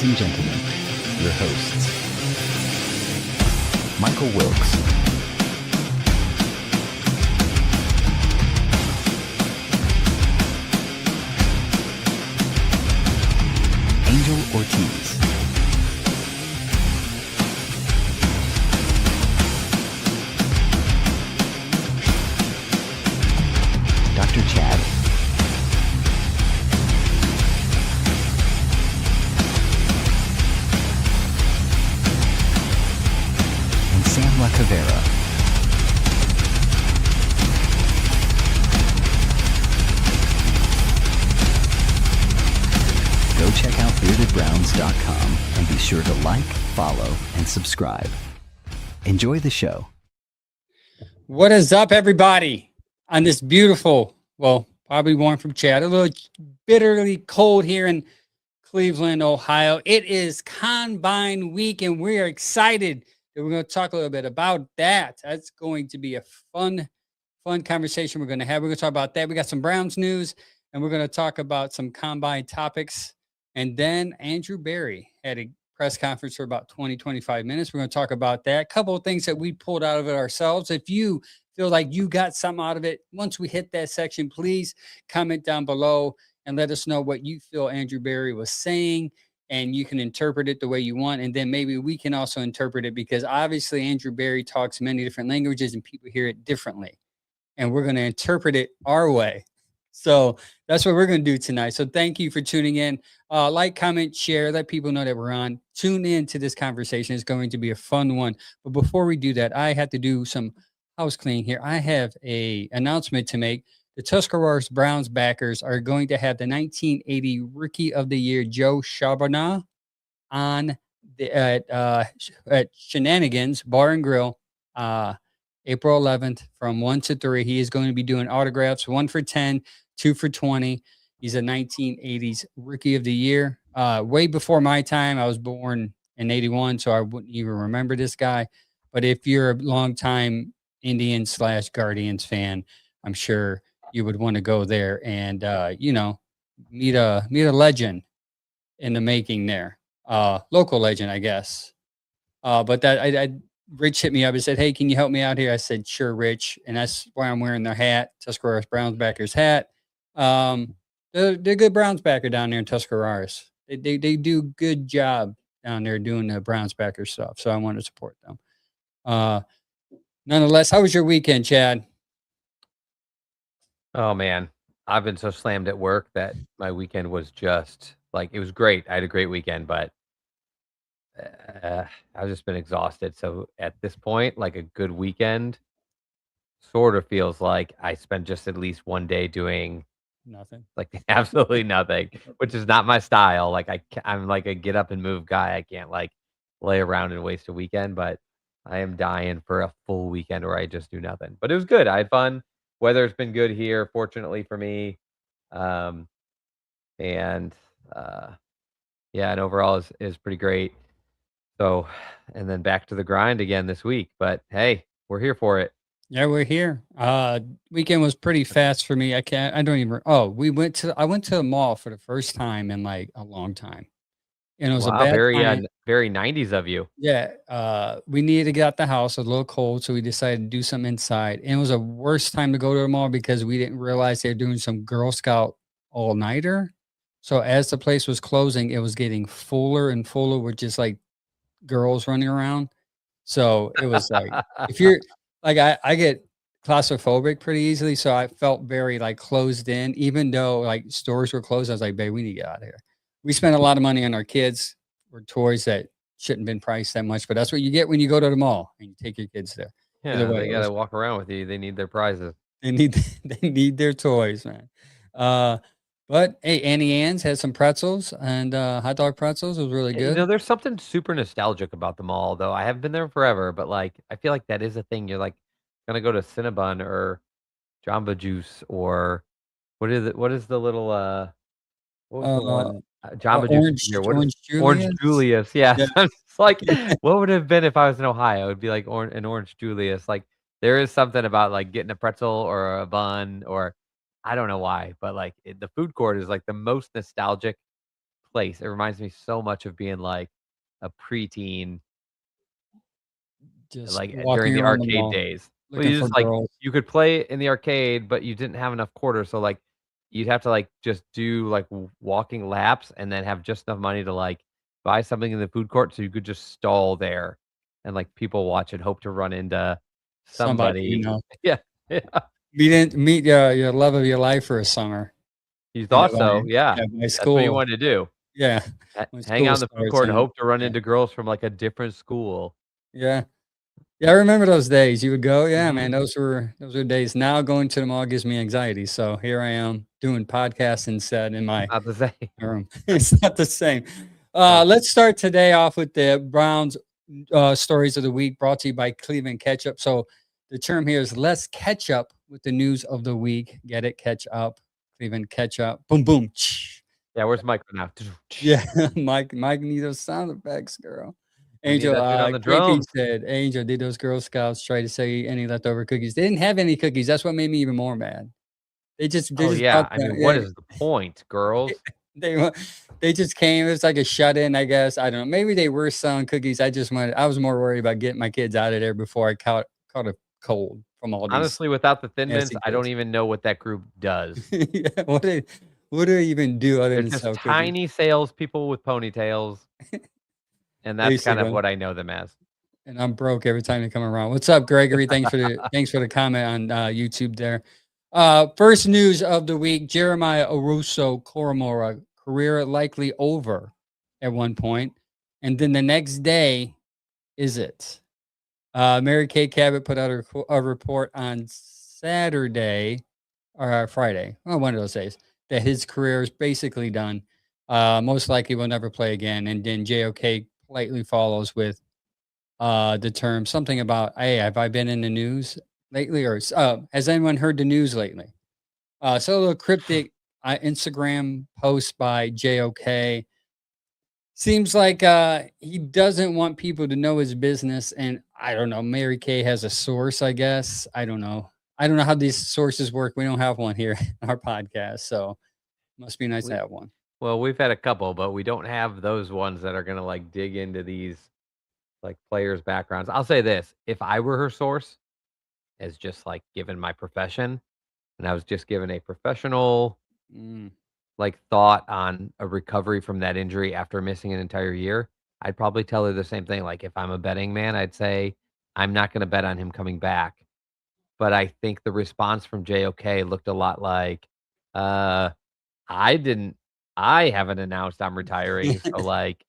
Ladies and gentlemen, your hosts, Michael Wilkes, Angel Ortiz, Dr. Chad, and Sam LaCavera. Go check out beardedbrowns.com and be sure to like, follow, and subscribe. Enjoy the show. What is up, everybody, on this beautiful, well, probably warm from Chad, a little bitterly cold here in Cleveland, Ohio. It is Combine Week, and we are excited that we're going to talk a little bit about that. That's going to be a fun conversation we're going to have. We're going to talk about that. We got some Browns news, and we're going to talk about some Combine topics. And then Andrew Berry had a press conference for about 20-25 minutes. We're going to talk about that. A couple of things that we pulled out of it ourselves. If you feel like you got something out of it, once we hit that section, please comment down below and let us know what you feel Andrew Berry was saying, and you can interpret it the way you want. And then maybe we can also interpret it, because obviously Andrew Berry talks many different languages and people hear it differently. And we're going to interpret it our way. So that's what we're going to do tonight. So thank you for tuning in. Like, comment, share, let people know that we're on. Tune in to this conversation. It's going to be a fun one. But before we do that, I have to do some house cleaning here. I have a announcement to make. The Tuscarawas Browns backers are going to have the 1980 Rookie of the Year Joe Charbonnet on at Shenanigans Bar and Grill, April 11th from 1 to 3. He is going to be doing autographs, 1 for 10, 2 for 20. He's a 1980s Rookie of the Year. Way before my time. I was born in 81, so I wouldn't even remember this guy. But if you're a longtime Indians/Guardians fan, I'm sure you would want to go there and meet a legend in the making there. Local legend, I guess. But that Rich hit me up and said, "Hey, can you help me out here?" I said, "Sure, Rich." And that's why I'm wearing their hat, Tuscarawas Browns backers hat. They're good Browns backer down there in Tuscarawas. They do good job down there doing the Browns backer stuff. So I want to support them. Nonetheless, how was your weekend, Chad? Oh man, I've been so slammed at work that my weekend was just like, it was great. I had a great weekend, but I've just been exhausted. So at this point, like, a good weekend sort of feels like I spent just at least one day doing Nothing. like absolutely nothing, which is not my style. Like I'm like a get up and move guy. I can't like lay around and waste a weekend, but I am dying for a full weekend where I just do nothing. But it was good. I had fun. Weather's been good here, fortunately for me. Um, and yeah, and overall is pretty great. So, and then back to the grind again this week. But hey, we're here for it. Yeah, we're here. Weekend was pretty fast for me. I don't even. Oh, I went to the mall for the first time in like a long time, and it was a Wow, bad time. very 90s of you. Yeah, we needed to get out the house. It was a little cold, so we decided to do something inside. And it was a worst time to go to the mall because we didn't realize they were doing some Girl Scout all-nighter. So as the place was closing, it was getting fuller and fuller with just like girls running around. So it was like, if you're like, I get claustrophobic pretty easily. So I felt very like closed in, even though like stores were closed. I was like, babe, we need to get out of here. We spent a lot of money on our kids for toys that shouldn't have been priced that much, but that's what you get when you go to the mall and you take your kids there. Yeah, Either way, they gotta walk around with you. They need their prizes. they need they need their toys, man. Uh, but hey, Annie Ann's had some pretzels and hot dog pretzels. It was really You good. know, there's something super nostalgic about the mall, though. I haven't been there forever, but like, I feel like that is a thing. You're like gonna go to Cinnabon or Jamba Juice or what is the little what was the Uh, one Jamba Juice is here? What is Orange Orange Julius. Julius? Yeah, Yeah. it's like what would it have been if I was in Ohio? It'd be like an Orange Julius. Like there is something about like getting a pretzel or a bun or I don't know why, but like the food court is like the most nostalgic place. It reminds me so much of being like a preteen, Just like during walking the around the arcade mall days. Well, looking you for just like girls. you could play in the arcade, but you didn't have enough quarters, so like you'd have to like just do like walking laps and then have just enough money to like buy something in the food court so you could just stall there and like people watch and hope to run into Somebody, somebody. you Yeah. didn't meet your love of your life for a summer. You You know, thought so, yeah. by That's what you school. wanted to do. Yeah, when Hang school out in the food starts court and and hope to run yeah, into girls from like a different school. yeah. Yeah, I remember those days. You would go, yeah, man, Mhm. those were days. Now going to the mall gives me anxiety. So here I am doing podcasts instead in my Not the same. room. It's not the same. No. Let's start today off with the Browns stories of the week brought to you by Cleveland Ketchup. So the term here is let's catch up with the news of the week. Get it? Catch up. Cleveland Ketchup. Boom, boom. Yeah, where's Mike now? Yeah, Mike needs those sound effects, girl. We need Angel, that dude on the KP drums. said, Angel, did those Girl Scouts try to say any leftover cookies? They didn't have any cookies. That's what made me even more mad. They Oh, just yeah. brought I the mean, what is the point, girls? they wa- they just came. It was like a shut in, I guess. I don't know. Maybe they were selling cookies. I was more worried about getting my kids out of there before I caught a cold from all these Honestly, without the Thin Mints, nasty I don't kids. even know what that group does. Yeah, what do they even do other They're than just sell cookies? tiny salespeople with ponytails, and that's kind of Basically. what I know them as. And I'm broke every time they come around. What's up, Gregory? Thanks for the comment on YouTube there. First news of the week: Jeremiah Owusu Koromora career likely over at one point, and then the next day, is it? Mary Kay Cabot put out a report on Saturday or Friday, well, one of those days, that his career is basically done. Most likely will never play again. And then JOK politely follows with the term something about, hey, have I been in the news lately, or has anyone heard the news lately? So a little cryptic Instagram post by JOK. Seems like he doesn't want people to know his business, and I don't know. Mary Kay has a source, I guess. I don't know how these sources work. We don't have one here in our podcast, so must be nice to We have one. Well, we've had a couple, but we don't have those ones that are gonna like dig into these like players' backgrounds. I'll say this: if I were her source, as just like given my profession, and I was just given a professional Mm. like thought on a recovery from that injury after missing an entire year, I'd probably tell her the same thing. Like if I'm a betting man, I'd say I'm not going to bet on him coming back. But I think the response from JOK looked a lot like, uh, I didn't, I haven't announced I'm retiring. So like,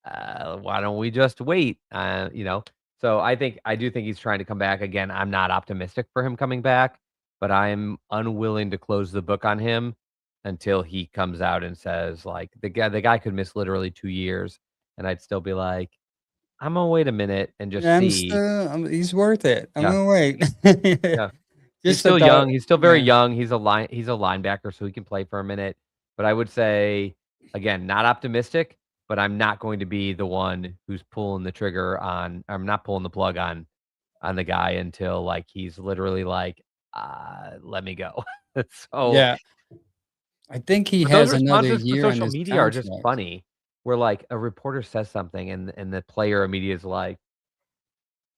why don't we just wait? So I do think he's trying to come back again. I'm not optimistic for him coming back, but I'm unwilling to close the book on him until he comes out and says like the guy could miss literally 2 years, and I'd still be like, I'm gonna wait a minute and just Yeah, see. he's worth it. I'm Yeah, gonna wait. yeah. He's Just a still thought. young. He's still very Yeah. young. He's a linebacker, so he can play for a minute. But I would say, again, not optimistic, but I'm not going to be the one who's pulling the trigger on I'm not pulling the plug on the guy until like he's literally like, let me go. So Yeah. I think he but those has another responses to year on social his media are just contract. funny. Where like a reporter says something and the player immediately is like,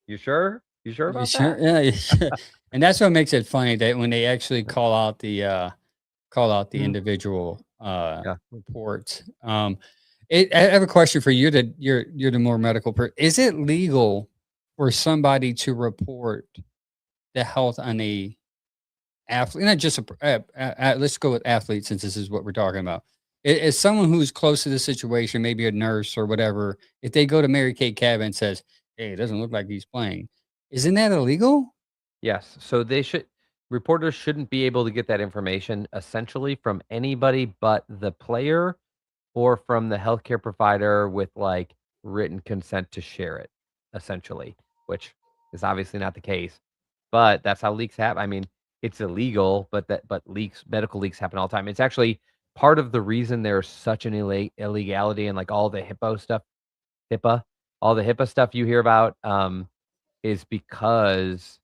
you sure? You sure You about sure? that? Yeah, you sure. And that's what makes it funny that when they actually call out the Mhm. individual Yeah. reports. I have a question for you. That you're the more medical person. Is it legal for somebody to report the health on a athlete? Not just let's go with athlete since this is what we're talking about. Is someone who's close to the situation, maybe a nurse or whatever, if they go to Mary Kay Cabin and says, "Hey, it doesn't look like he's playing," isn't that illegal? Yes. So reporters shouldn't be able to get that information essentially from anybody but the player or from the healthcare provider with like written consent to share it, essentially, which is obviously not the case. But that's how leaks happen. I mean, it's illegal, but medical leaks happen all the time. It's actually part of the reason there's such an illegality and like all the HIPAA, all the HIPAA stuff you hear about, is because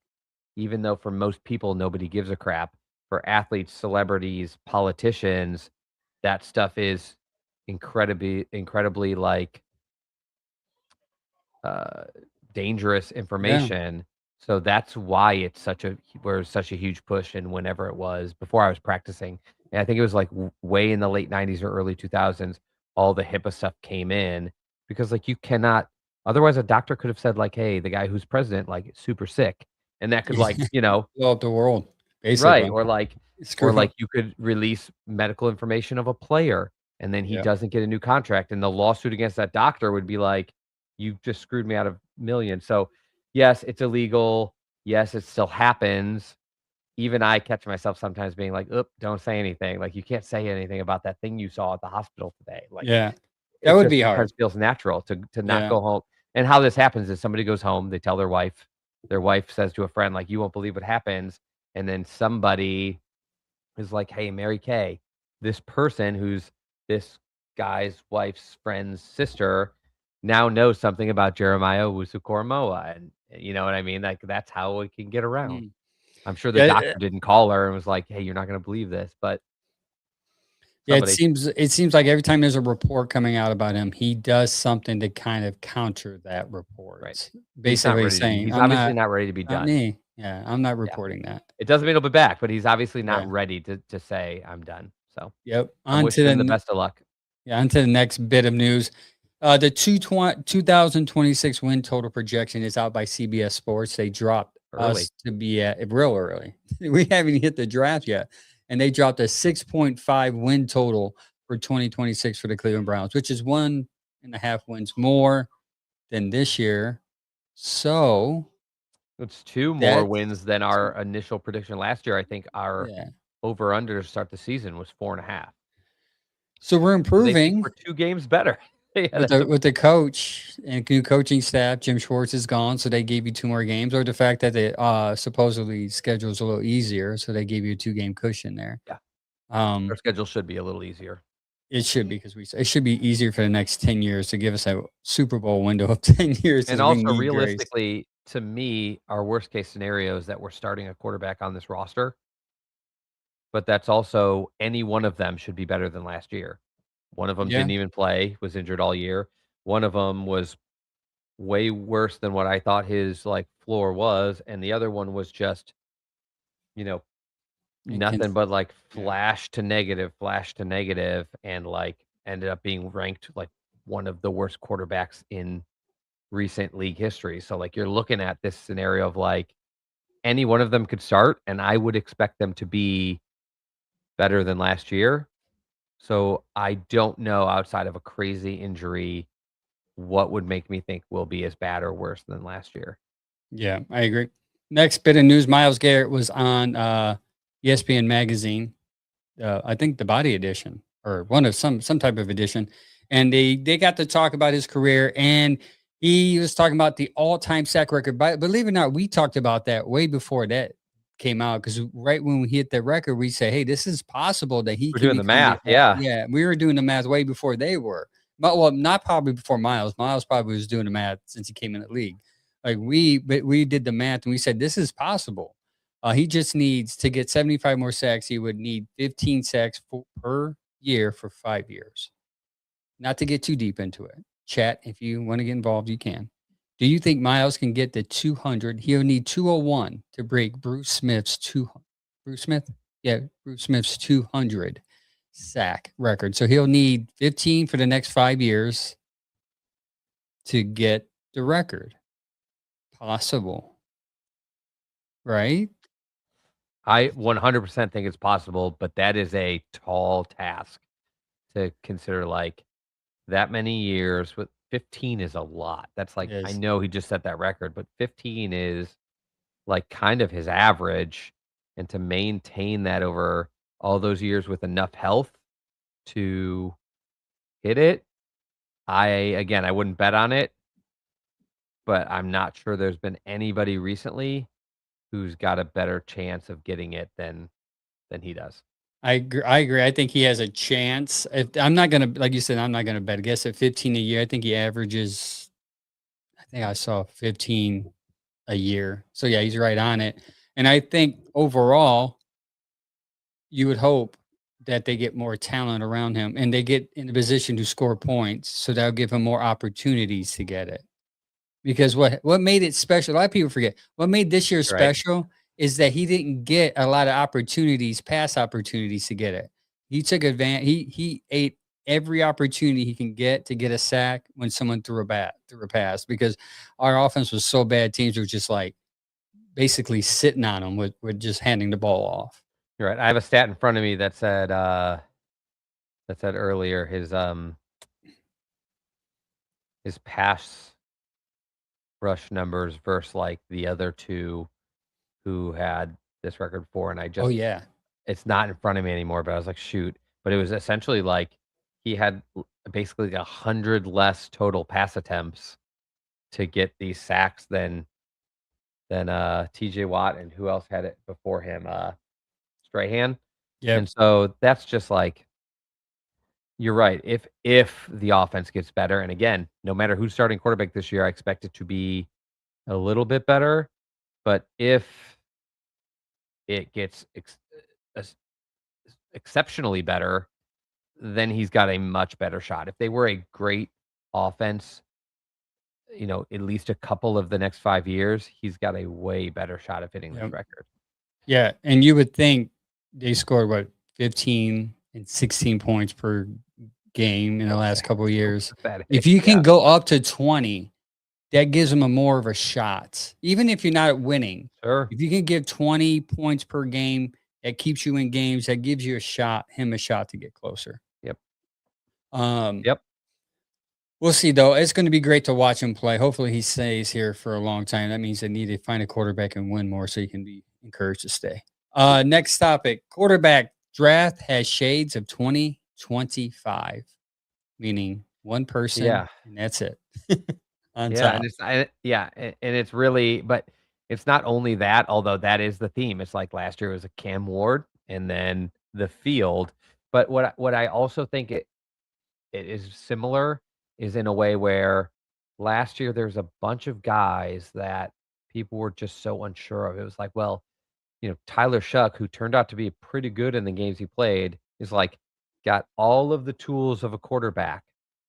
even though for most people nobody gives a crap, for athletes, celebrities, politicians, that stuff is incredibly like uh, dangerous Yeah. information. So that's why it's such a huge push. And whenever it was before I was practicing, and I think it was like way in the late '90s or early 2000s, all the HIPAA stuff came in because like you cannot. Otherwise, a doctor could have said like, "Hey, the guy who's president like is super sick," and that could like Blow up the world, right, basically. or Screw like up. you could release medical information of a player, and then he Yeah. doesn't get a new contract, and the lawsuit against that doctor would be like, "You just screwed me out of millions." So, yes, it's illegal. Yes, it still happens. Even I catch myself sometimes being like, "Oop, don't say anything." Like, you can't say anything about that thing you saw at the hospital today. Like, Yeah. That it would just be hard. sometimes feels natural to not Yeah. go home. And how this happens is somebody goes home, they tell their wife says to a friend, like, "You won't believe what happens." And then somebody is like, "Hey, Mary Kay, this person who's this guy's wife's friend's sister now knows something about Jeremiah Owusu-Koramoah," and you know what I mean? Like, that's how it can get around. Mm. I'm sure the Yeah. doctor didn't call her and was like, "Hey, you're not gonna believe this," but Yeah, it somebody seems it seems like every time there's a report coming out about him, he does something to kind of counter that right. report. Basically saying, He's "I'm obviously not not ready to be not done. me. Yeah, I'm not Yeah. reporting that." It doesn't mean he'll be back, but he's obviously Yeah. not ready to say, "I'm done." So, Yep. I'm On to wishing the him the best of luck. yeah, on to the next bit of news. The 2026 win total projection is out by CBS Sports. They dropped Early. us to be at real early. We haven't hit the draft yet. And they dropped a 6.5 win total for 2026 for the Cleveland Browns, which is 1.5 wins more than this year. So It's 2 more that's wins than our initial prediction last year. I think our yeah. over under to start the season was 4.5. So we're So they think improving. we're 2 games better. Yeah, With that's the coach and new coaching staff, Jim Schwartz is gone, so they gave you 2 more games, or the fact that the, supposedly schedule's a little easier, so they gave you a 2-game cushion there. yeah, our Um, schedule should be a little easier. it should be because it should be easier for the next 10 years to give us a Super Bowl window of 10 years And because we also need grace. realistically, to me, our worst case scenario is that we're starting a quarterback on this roster, but that's also any one of them should be better than last year. One of them Yeah, didn't even play, was injured all year. One of them was way worse than what I thought his, like, floor was, and the other one was just, you know, it can nothing but, like, yeah. flash to negative, and, like, ended up being ranked, like, one of the worst quarterbacks in recent league history. So, like, you're looking at this scenario of, like, any one of them could start, and I would expect them to be better than last year. So, I don't know outside of a crazy injury what would make me think we'll be as bad or worse than last year. Yeah, I agree. Next bit of news, Myles Garrett was on, ESPN Magazine, I think the Body Edition or one of some type of edition, and they got to talk about his career, and he was talking about the all-time sack record. But believe it or not, we talked about that way before that came out because right when we hit that record, we say, "Hey, this is possible that he We're can doing the become the math, yeah. yeah." We were doing the math way before they were, but well, not probably before Miles. Miles probably was doing the math since he came in the league. Like but we did the math and we said this is possible. He just needs to get 75 more sacks. He would need 15 sacks per year for 5 years. Not to get too deep into it. Chat, if you want to get involved, you can. Do you think Miles can get to 200? He'll need 201 to break Bruce Smith? Yeah, Bruce Smith's 200 sack record. So he'll need 15 for the next 5 years to get the record. Possible, right? I 100% think it's possible, but that is a tall task to consider, like, that many years with 15 is a lot. That's like I Yes. know he just set that record, but 15 is, like, kind of his average, and to maintain that over all those years with enough health to hit it, I wouldn't bet on it, but I'm not sure there's been anybody recently who's got a better chance of getting it than he does. I agree. I think he has a chance. If I'm not gonna, like you said, I'm not gonna bet. I guess at 15 a year, I think he averages. I think I saw 15 a year. So yeah, he's right on it. And I think overall, you would hope that they get more talent around him and they get in a position to score points. So that'll give him more opportunities to get it. Because what made it special, a lot of people forget, what made this year Right. special is that he didn't get a lot of opportunities, pass opportunities to get it. He took advantage. He ate every opportunity he can get to get a sack when someone threw a pass, because our offense was so bad. Teams were just like basically sitting on him with just handing the ball off. You're right. I have a stat in front of me that said earlier his pass rush numbers versus like the other two who had this record before, and I Oh just yeah, it's not in front of me anymore, but I was like, shoot. But it was essentially like he had basically 100 less total pass attempts to get these sacks than TJ Watt, and who else had it before him? Strahan. yep, And so that's just like, you're right. If the offense gets better, and again, no matter who's starting quarterback this year, I expect it to be a little bit better. But if it gets ex- exceptionally better, then he's got a much better shot. If they were a great offense, at least a couple of the next 5 years, he's got a way better shot of hitting this yep. record. Yeah, and you would think they scored what 15 and 16 points per game in the last couple of years. Pathetic. If you can Yeah, go up to 20, that gives them a more of a shot. Even if you're not winning, sure. if you can give 20 points per game, that keeps you in games, that gives you him a shot to get closer. Yep. Um, Yep. we'll see though. It's going to be great to watch him play. Hopefully he stays here for a long time. That means they need to find a quarterback and win more so he can be encouraged to stay. Next topic, quarterback draft has shades of 2025, meaning one person Yeah. and that's it. On Yeah, top. and it's really, but it's not only that, although that is the theme. It's like last year was a Cam Ward and then the field. But what I also think it is similar is in a way where last year there's a bunch of guys that people were just so unsure of. It was like, well, Tyler Shuck, who turned out to be pretty good in the games he played, is like got all of the tools of a quarterback,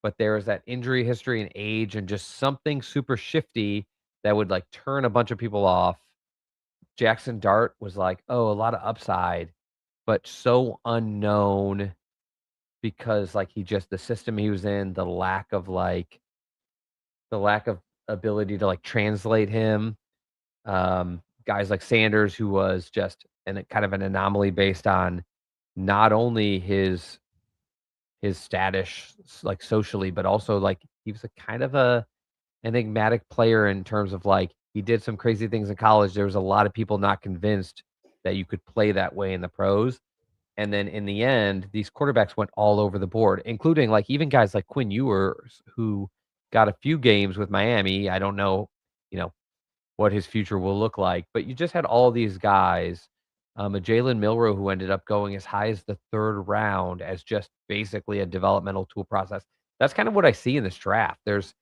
but there is that injury history and age and just something super shifty that would like turn a bunch of people off. Jackson Dart was like, oh, a lot of upside, but so unknown because like the system he was in, the lack of ability to like translate him. Guys like Sanders, who was just kind of an anomaly based on not only his status like socially, but also like he was a kind of a enigmatic player in terms of like he did some crazy things in college. There was a lot of people not convinced that you could play that way in the pros. And then in the end, these quarterbacks went all over the board, including like even guys like Quinn Ewers, who got a few games with Miami. I don't know, you know, what his future will look like. But you just had all these guys, a Jalen Milrow who ended up going as high as the 3rd round as just basically a developmental tool process. That's kind of what I see in this draft. There's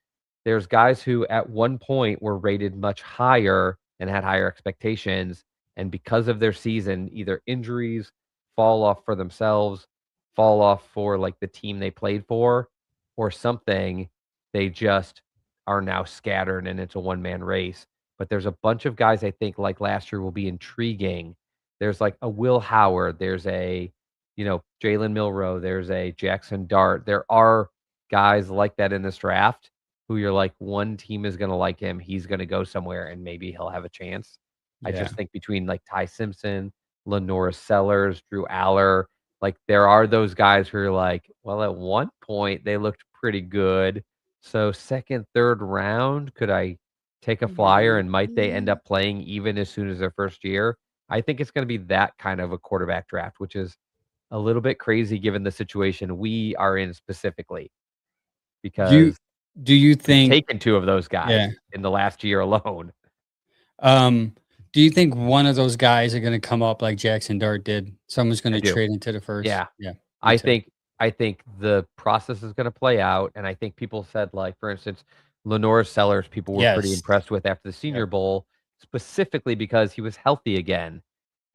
guys who at one point were rated much higher and had higher expectations, and because of their season, either injuries, fall off for themselves, fall off for like the team they played for, or something, they just are now scattered and it's a one-man race. But there's a bunch of guys I think like last year will be intriguing. There's like a Will Howard, there's a, Jalen Milrow, there's a Jackson Dart. There are guys like that in this draft who you're like, one team is going to like him. He's going to go somewhere and maybe he'll have a chance. I Yeah. just think between like Ty Simpson, Lenora Sellers, Drew Aller, like there are those guys who are like, well, at one point they looked pretty good. So 2nd, 3rd round, could I take a flyer and might they end up playing even as soon as their first year? I think it's going to be that kind of a quarterback draft, which is a little bit crazy given the situation we are in specifically, Do because you we've think taken 2 of those guys yeah. in the last year alone. Do you think one of those guys are gonna come up like Jackson Dart did? Someone's I gonna do. trade into the first? Yeah. Yeah, me I too. think I think the process is gonna play out, and I think people said, like, for instance, Lenora Sellers, people were pretty Yes. impressed with after the Senior Yep. Bowl, specifically because he was healthy again,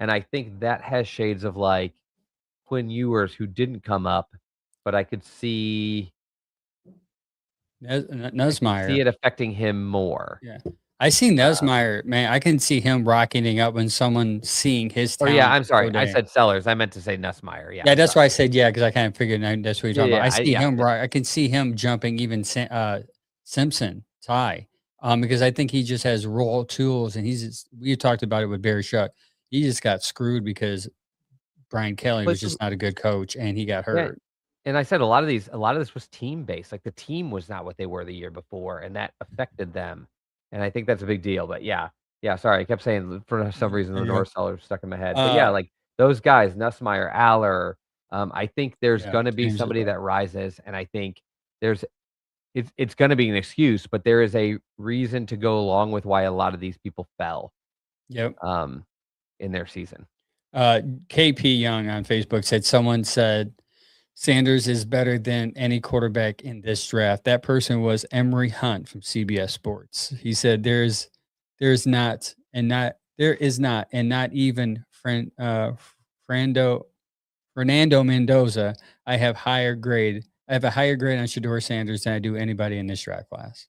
and I think that has shades of, like, Quinn Ewers, who didn't come up, but I could see Nussmeier. it affecting him more. Yeah. I see Nussmeier, man. I can see him rocketing up when someone seeing his Oh talent. yeah, I'm pro sorry. I day. said Sellers. I meant to say Nussmeier. Yeah. Yeah, that's why I said because I kind of figured that's what you're talking about. I see yeah. him. I can see him jumping even Simpson, Ty, because I think he just has raw tools, and we talked about it with Barry Shuck. He just got screwed because Brian Kelly was just not a good coach, and he got hurt. And I said a lot of this was team based. Like the team was not what they were the year before, and that affected them. And I think that's a big deal. But yeah. Sorry, I kept saying for some reason the North Seller stuck in my head. But yeah, like those guys, Nussmeier, Aller. I think there's going to be somebody that rises, and I think it's going to be an excuse, but there is a reason to go along with why a lot of these people fell. Yep. In their season. KP Young on Facebook someone said Sanders is better than any quarterback in this draft. That person was Emory Hunt from CBS Sports. He said there is not even Fernando Mendoza. I have a higher grade on Shedeur Sanders than I do anybody in this draft class.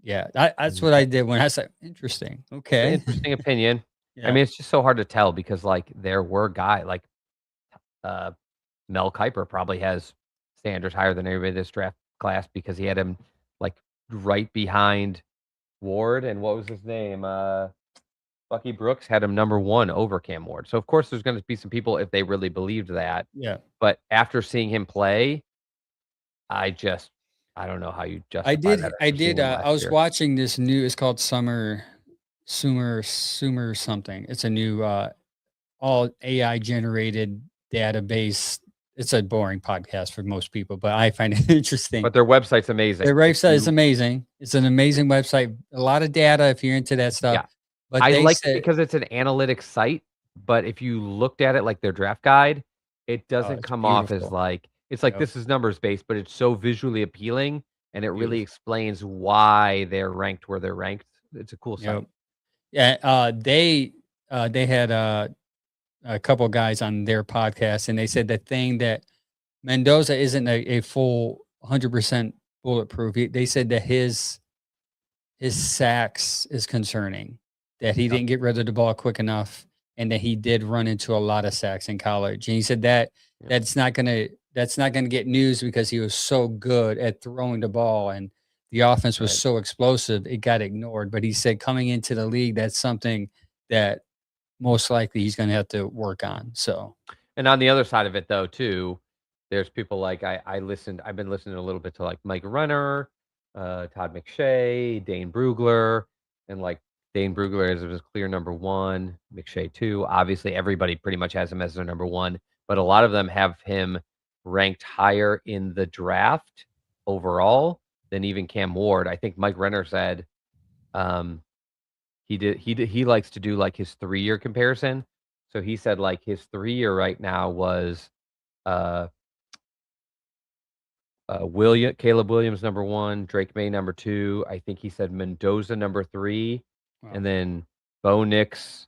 Yeah, that's what I did when I said interesting. Okay, interesting opinion. I mean, it's just so hard to tell because like there were guys like Mel Kiper probably has Sanders higher than everybody in this draft class because he had him like right behind Ward, and what was his name? Bucky Brooks had him number 1 over Cam Ward. So of course there's going to be some people if they really believed that. Yeah. But after seeing him play, I don't know how you justify that. I did. I was watching this new. It's called Sumer something. It's a new all AI generated database. It's a boring podcast for most people, but I find it interesting. But their website's amazing. Their website is amazing. It's an amazing website. A lot of data if you're into that stuff. Yeah. But I like it because it's an analytics site. But if you looked at it like their draft guide, it doesn't come off as like it's like this is numbers based, but it's so visually appealing and it really explains why they're ranked where they're ranked. It's a cool site. Yeah, they had a couple guys on their podcast, and they said the thing that Mendoza isn't a full 100% bulletproof. They said that his sacks is concerning, that he didn't get rid of the ball quick enough, and that he did run into a lot of sacks in college. And he said that that's not gonna get news because he was so good at throwing the ball and the offense was so explosive, it got ignored. But he said coming into the league, that's something that most likely he's going to have to work on. So, and on the other side of it, though, too, there's people like I've been listening a little bit to like Mike Renner, Todd McShay, Dane Brugler, and like Dane Brugler is his clear number 1, McShay 2. Obviously, everybody pretty much has him as their number 1, but a lot of them have him ranked higher in the draft overall than even Cam Ward. I think Mike Renner said he likes to do like his 3-year comparison. So he said like his 3-year right now was Caleb Williams number 1, Drake May number 2. I think he said Mendoza number 3, and then Bo Nix,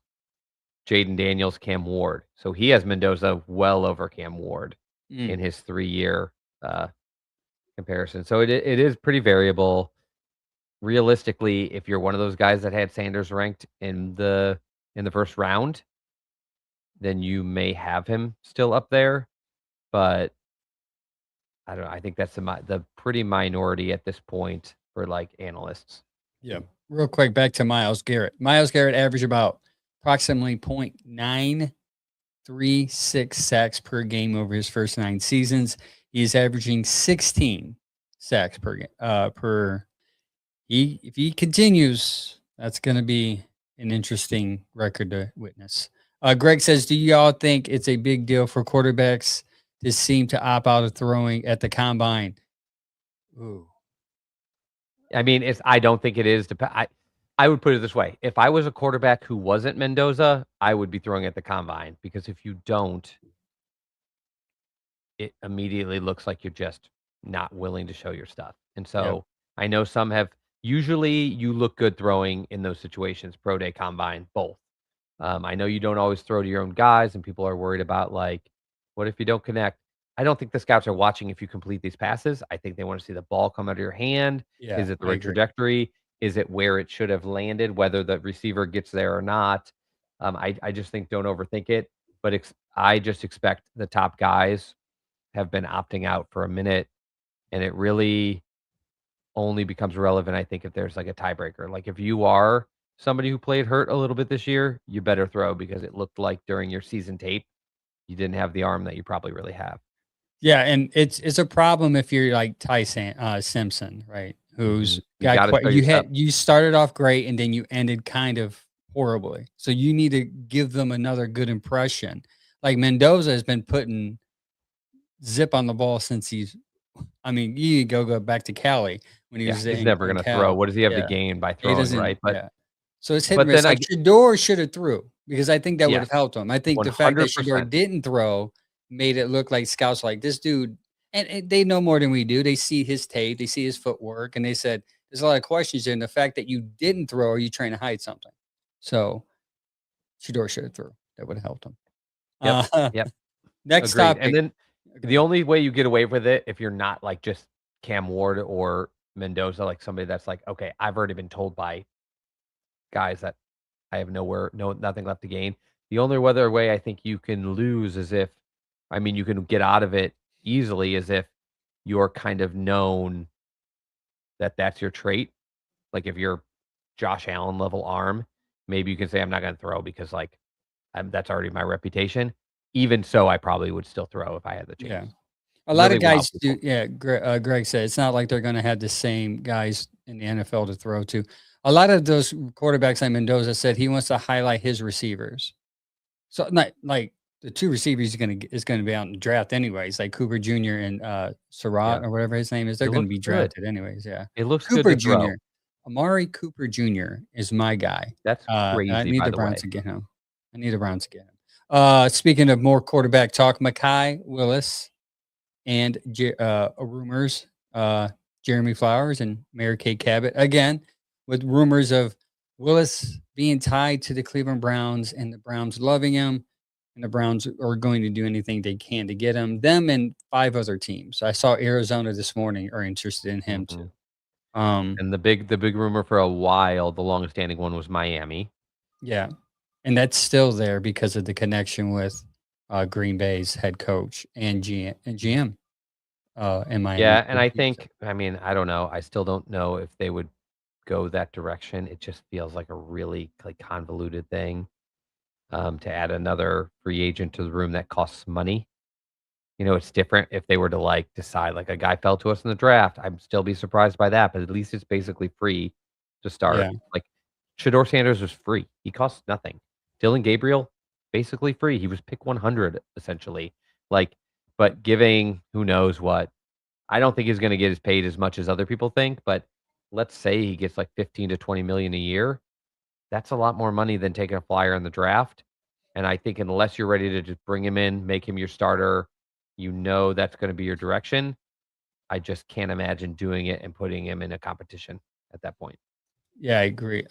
Jaden Daniels, Cam Ward. So he has Mendoza well over Cam Ward in his 3-year comparison. So it is pretty variable. Realistically, if you're one of those guys that had Sanders ranked in the first round, then you may have him still up there, but I don't know. I think that's the pretty minority at this point for like analysts. Yeah. Real quick, back to Myles Garrett. Myles Garrett averaged about approximately 0.936 sacks per game over his first 9 seasons. He's averaging 16 sacks per game. If he continues, that's going to be an interesting record to witness. Greg says, do y'all think it's a big deal for quarterbacks to seem to opt out of throwing at the combine? Ooh. I mean, I don't think it is. I would put it this way. If I was a quarterback who wasn't Mendoza, I would be throwing at the combine, because if you don't, it immediately looks like you're just not willing to show your stuff. And so I know some have. Usually you look good throwing in those situations, pro day, combine, both. I know you don't always throw to your own guys, and people are worried about like, what if you don't connect? I don't think the scouts are watching if you complete these passes. I think they want to see the ball come out of your hand. Yeah, Is it the I right agree. trajectory? Is it where it should have landed, whether the receiver gets there or not? I just think don't overthink it. But I just expect the top guys have been opting out for a minute, and it really only becomes relevant, I think, if there's like a tiebreaker. Like if you are somebody who played hurt a little bit this year, you better throw because it looked like during your season tape, you didn't have the arm that you probably really have. Yeah, and it's a problem if you're like Tyson Simpson, right? Who's You got got to quite throw your stuff. you started off great and then you ended kind of horribly. So you need to give them another good impression. Like Mendoza has been putting zip on the ball since he's I mean, you go back to Cali when he Yeah, was he's in never going to throw. Cal. What does he have to Yeah. gain by He throwing, doesn't right? But yeah. So it's hit and but miss. then Like Shador should have threw because I think that would have yes, helped him. I think the fact that Shador 100%. didn't throw made it look like scouts like this dude, and they know more than we do. They see his tape, they see his footwork, and they said there's a lot of questions there. And the fact that you didn't throw, are you trying to hide something? So Shador should have threw. That would have helped him. Yep, Uh, yep, next agreed. And topic. then Okay. the only way you get away with it if you're not like just Cam Ward or Mendoza, like somebody that's like, okay, I've already been told by guys that I have nothing left to gain. The only other way I think you can lose is if, I mean, you can get out of it easily is if you're kind of known that that's your trait. Like if you're Josh Allen level arm, maybe you can say I'm not going to throw because like that's already my reputation. Even so, I probably would still throw if I had the Yeah. chance. A lot Really of wow guys do. people. Yeah, Greg said it's not like they're going to have the same guys in the NFL to throw to. A lot of those quarterbacks like Mendoza said he wants to highlight his receivers. So not like the two receivers is going to be out in the draft anyways, like Cooper Jr. and Yeah, Surratt or whatever his name is. They're it going to looks be good. drafted anyways. Yeah, It looks good Cooper to throw. Jr. Amari Cooper Jr. is my guy. That's And I crazy, need by the the Browns way. to get him. I need the Browns to get him. Speaking of more quarterback talk, Mekhi Willis and rumors, Jeremy Flowers and Mary Kay Cabot again with rumors of Willis being tied to the Cleveland Browns and the Browns loving him, and the Browns are going to do anything they can to get him. Them and 5 other teams. I saw Arizona this morning are interested in him too. Mhm. Um, And the big rumor for a while, the longest standing one was Miami. yeah, and that's still there because of the connection with Green Bay's head coach and GM in Miami. Yeah, and I think, I mean, I don't know. I still don't know if they would go that direction. It just feels like a really like convoluted thing to add another free agent to the room that costs money. You know, it's different if they were to like decide like a guy fell to us in the draft. I'd still be surprised by that, but at least it's basically free to start. Yeah, Like Shador Sanders was free. He costs nothing. Dylan Gabriel, basically free. He was pick 100 essentially. Like, but giving who knows what. I don't think he's going to get as paid as much as other people think, but let's say he gets like 15 to 20 million a year. That's a lot more money than taking a flyer in the draft. And I think unless you're ready to just bring him in, make him your starter, you know that's going to be your direction. I just can't imagine doing it and putting him in a competition at that point. yeah, I agree.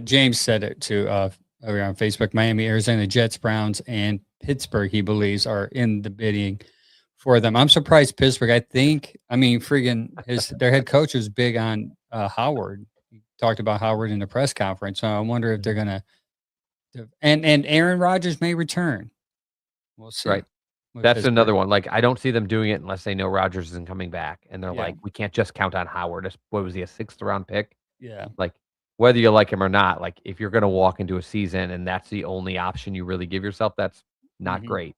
James said it too over on Facebook. Miami, Arizona, Jets, Browns, and Pittsburgh, he believes, are in the bidding for them. I'm surprised Pittsburgh. I mean, friggin' their head coach was big on Howard. He talked about Howard in the press conference. So I wonder if they're gonna. And Aaron Rodgers may return. We'll see. Right. with That's Pittsburgh. another one. Like, I don't see them doing it unless they know Rodgers isn't coming back. And they're Yeah. like, we can't just count on Howard. What was he, a 6th round pick? Yeah. Like, whether you like him or not, like, if you're going to walk into a season and that's the only option you really give yourself, that's not Mhm. great.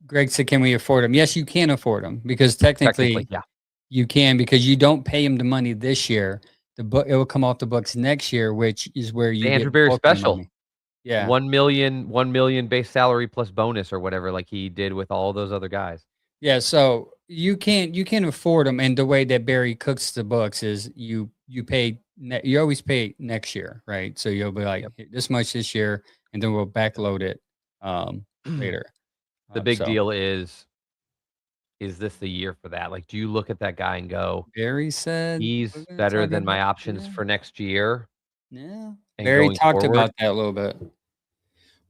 Greg said, "Can we afford him?" Yes, you can afford him because technically yeah. you can because you don't pay him the money this year. It will come off the books next year, which is where you Andrew get Berry booking special. money. Yeah. 1 million base salary plus bonus or whatever, like he did with all those other guys. Yeah. So you can't afford them, and the way that Barry cooks the books is you always pay next year, right? So you'll be like this much this year, and then we'll backload it later. The big So deal is this the year for that? Like, do you look at that guy and go, Barry said he's we're gonna better talk than my about options yeah. for next year Yeah. and Barry going talked forward? about that a little bit.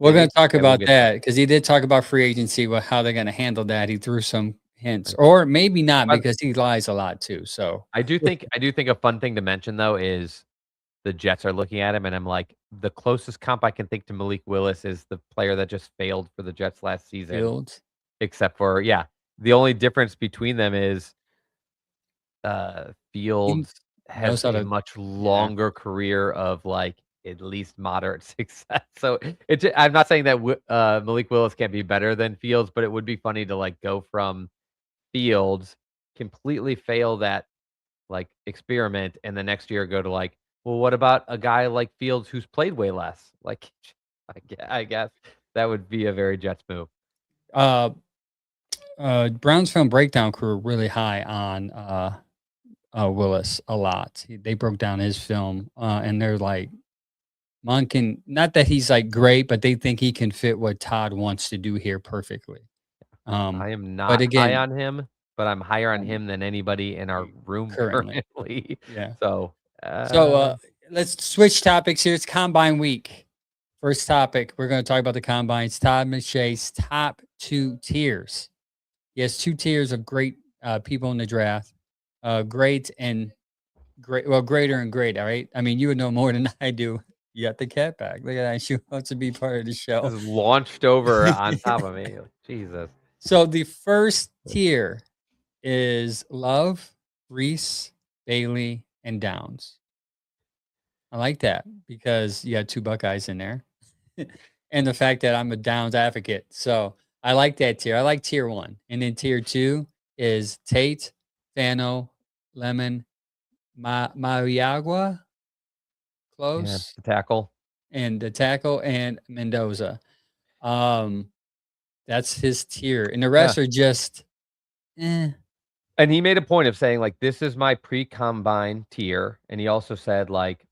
We're going maybe? to talk Yeah, we'll about get to that because he did talk about free agency, how they're going to handle that. He threw some hints, or maybe not But because he lies a lot too. So I do think a fun thing to mention though is the Jets are looking at him, and I'm like, the closest comp I can think to Malik Willis is the player that just failed for the Jets last season, Fields, except for the only difference between them is he Fields has knows how a to. much Yeah, longer career of like at least moderate success. So I'm not saying that Malik Willis can't be better than Fields, but it would be funny to like go from Fields, completely fail that like experiment, and the next year go to like, well, what about a guy like Fields who's played way less? Like, I guess that would be a very Jets move. uh, Browns Film Breakdown crew are really high on Willis a lot. They broke down his film, and they're like, Mon can not that he's like great, but they think he can fit what Todd wants to do here perfectly. I am But not high again, on him, but I'm higher on um, him than anybody in our room currently, currently. yeah. So, So let's switch topics here. It's Combine Week. First topic, we're going to talk about the combines. Todd McShay's top 2 tiers. He has 2 tiers of great people in the draft. Great and great. Well, greater and great. All right. I mean, you would know more than I do. You got the cat back. Look at that. She wants to be part of the show. just launched over on top of me. Jesus. So the first tier is Love, Reese, Bailey, and Downs. I like that because you had 2 Buckeyes in there. And the fact that I'm a Downs advocate. So I like that tier. I like tier 1. And then tier 2 is Tate, Fano, Lemon, Mariagua, Yeah, close, the tackle. and the tackle, and Mendoza. Um, that's his tier. And the Yeah. rest are just And he made a point of saying, like, this is my pre-combine tier. And he also said, like,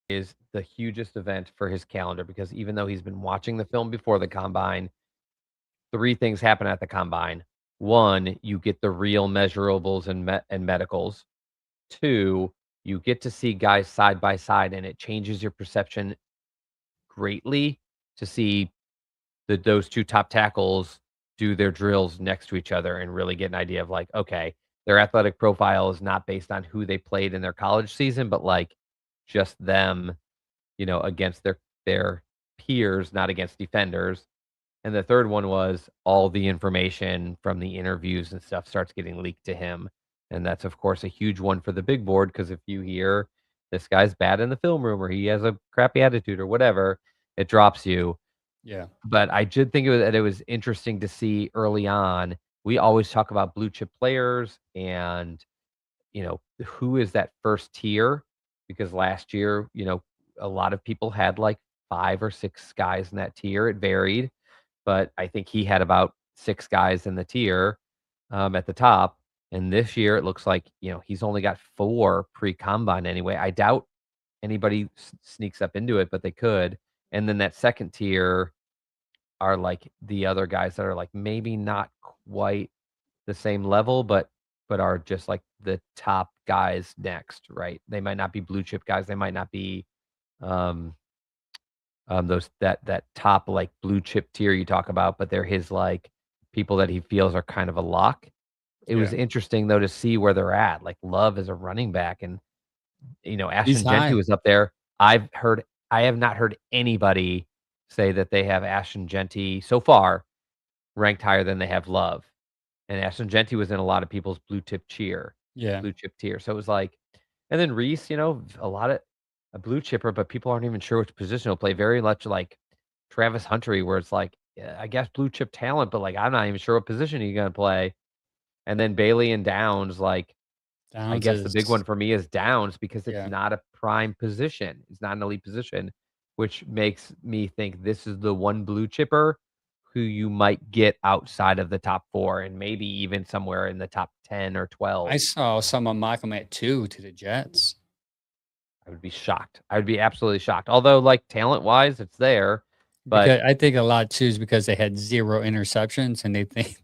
is the hugest event for his calendar because even though he's been watching the film before the combine, 3 things happen at the combine. 1, you get the real measurables and medicals. 2, you get to see guys side by side, and it changes your perception greatly to see those 2 top tackles do their drills next to each other and really get an idea of like, okay, their athletic profile is not based on who they played in their college season, but like just them, against their peers, not against defenders. And the third one was all the information from the interviews and stuff starts getting leaked to him. And that's of course a huge one for the big board because if you hear this guy's bad in the film room or he has a crappy attitude or whatever, it drops you. yeah. But I did think that it was interesting to see early on. We always talk about blue chip players and, who is that first tier? Because last year, a lot of people had like 5 or 6 guys in that tier. It varied, but I think he had about 6 guys in the tier at the top. And this year, it looks like, he's only got 4 pre combine anyway. I doubt anybody sneaks up into it, but they could. And then that second tier, are like the other guys that are like maybe not quite the same level, but are just like the top guys next, right? They might not be blue chip guys. They might not be um those that top like blue chip tier you talk about, but they're his like people that he feels are kind of a lock. It was Yeah. interesting though to see where they're at. Like Love is a running back, and He's Ashton Genty high. was up there. I have not heard anybody say that they have Ashton Genty so far ranked higher than they have Love. And Ashton Genty was in a lot of people's Yeah. blue chip tier. So it was like, and then Reese, a lot of a blue chipper, but people aren't even sure which position he'll play. Very much like Travis Huntery, where it's like, yeah, I guess blue chip talent, but like I'm not even sure what position he's gonna play. And then Bailey and Downs, like I Downs guess the big is one for me is Downs because it's yeah. not a prime position. It's not an elite position, which makes me think this is the one blue chipper who you might get outside of the top 4 and maybe even somewhere in the top 10 or 12. I saw someone mock him at 2 to the Jets. I would be shocked. I would be absolutely shocked. Although, like talent-wise, it's there, but Because I think a lot too is because they had 0 interceptions and they think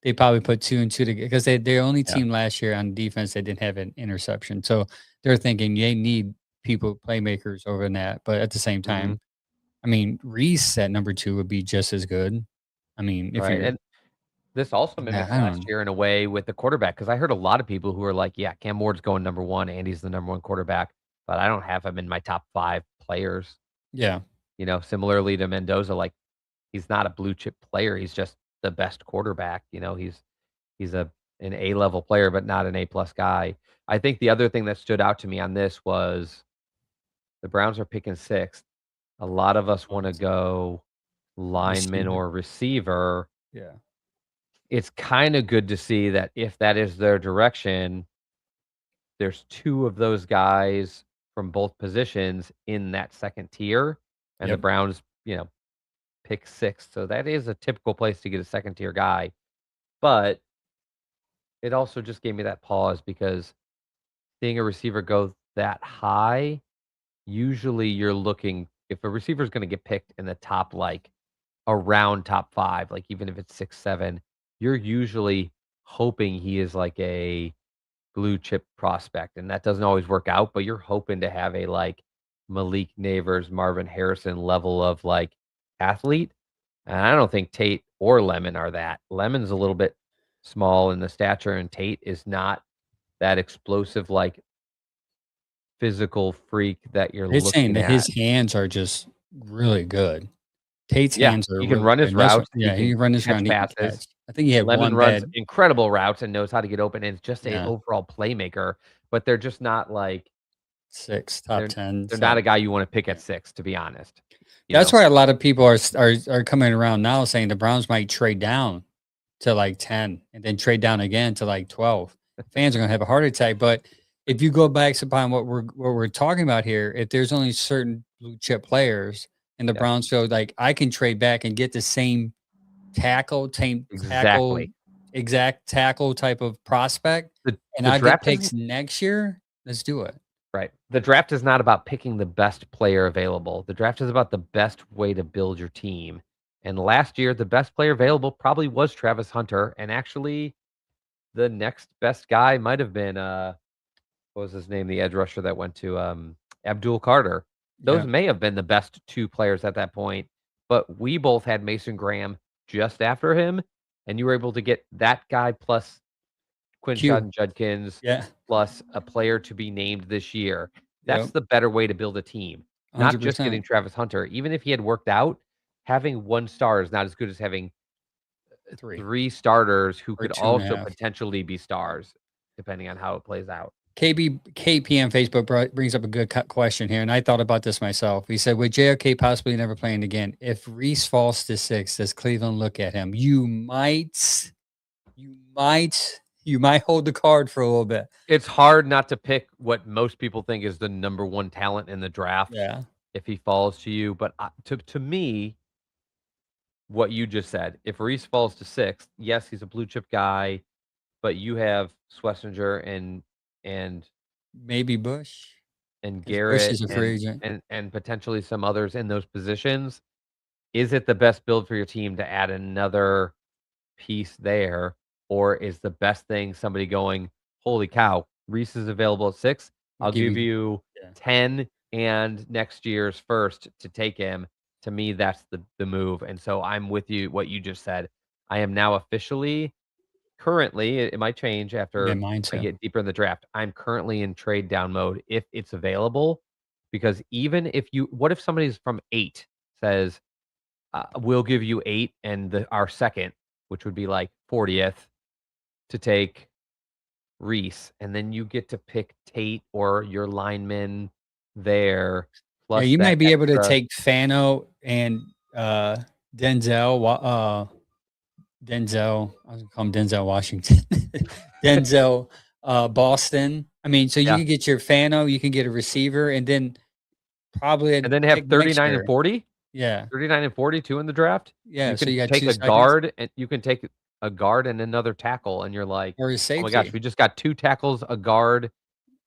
they probably put 2 and 2 together because they're the only yeah, team last year on defense that didn't have an interception. So they're thinking they need people, playmakers over in that. But at the same mhm. time, I mean, Reese at number 2 would be just as good. I mean, if Right. you're And this also yeah, mimics I don't last know. year in a way with the quarterback, because I heard a lot of people who are like, yeah, Cam Ward's going number 1, Andy's the number 1 quarterback, but I don't have him in my top 5 players. Yeah. Similarly to Mendoza, like he's not a blue chip player. He's just the best quarterback. He's an A-level player, but not an A-plus guy. I think the other thing that stood out to me on this was the Browns are picking 6th. A lot of us want to go lineman Receiver. or receiver. Yeah. It's kind of good to see that if that is their direction, there's 2 of those guys from both positions in that second tier, and the Yep. Browns, pick 6th. So that is a typical place to get a second tier guy. But it also just gave me that pause because seeing a receiver go that high, usually you're looking if a receiver is going to get picked in the top, like around top 5, like even if it's 6, 7, you're usually hoping he is like a blue chip prospect. And that doesn't always work out, but you're hoping to have a like Malik Neighbors, Marvin Harrison level of like athlete. And I don't think Tate or Lemon are that. Lemon's a little bit small in the stature, and Tate is not that explosive, like physical freak that you're They're saying looking that his at. hands are just really good. Tate's Yeah, hands are he can really run good. his routes. He Yeah, he can can run his catch route, he can passes. catch. I think he had Lemon one runs bad incredible routes and knows how to get open, and is just a yeah, overall playmaker, but they're just not like 6, top they're 10, they're not a 7. guy you wanna pick Yeah. at 6, to be honest, you That's know? why a lot of people are coming around now saying the Browns might trade down to, like, 10 and then trade down again to, like, 12. Fans are gonna have a heart attack, but if you go back upon what we're talking about here, if there's only certain blue chip players and the Yep, Browns feel like I can trade back and get the same tackle, exactly. exact tackle type of prospect, The and the I get draft is picks next year, let's do it. right. The draft is not about picking the best player available. The draft is about the best way to build your team, and last year, the best player available probably was Travis Hunter, and actually, the next best guy might have been, what was his name? The edge rusher that went to, Abdul Carter. Those Yeah. may have been the best 2 players at that point, but we both had Mason Graham just after him, and you were able to get that guy plus Q. Quinshon Judkins Yeah. plus a player to be named this year. That's Yep. the better way to build a team, not just getting 100%. Travis Hunter. Even if he had worked out, having 1 star is not as good as having 3 3 starters who or could 2 and a also half. potentially be stars, depending on how it plays out. KPM Facebook brings up a good question here, and I thought about this myself. He said, "With JOK possibly never playing again, if Reese falls to 6, does Cleveland look at him? You might hold the card for a little bit." It's hard not to pick what most people think is the number 1 talent in the draft Yeah, if he falls to you, but to me, what you just said, if Reese falls to 6th, yes, he's a blue chip guy, but you have Schlesinger and maybe Bush, and 'cause Bush Garrett is a free agent. and potentially some others in those positions. Is it the best build for your team to add another piece there, or is the best thing somebody going, "Holy cow, Reese is available at 6. We'll I'll give give you you yeah. 10 and next year's first to take him." To me, that's the move, and so I'm with you what you just said. I am now officially currently, it might change Yeah, after mine I too. get deeper in the draft. I'm currently in trade down mode if it's available, because even if you what if somebody's from 8 says, "We'll give you 8 and our second," which would be like 40th, to take Reese, and then you get to pick Tate or your lineman there, Yeah, plus you might that be able to extra. take Fano and, Denzel Denzel, I was gonna call him Denzel Washington. Denzel, Boston. I mean, so you Yeah, can get your Fano, you can get a receiver, and then probably a and then have pick next 39 and year. 40? Yeah, 39 and 42 in the draft. yeah, You so can you got take 2 a seconds guard and you can take a guard and another tackle, and you're like, or a "Oh my gosh, safety. we just got 2 tackles, a guard,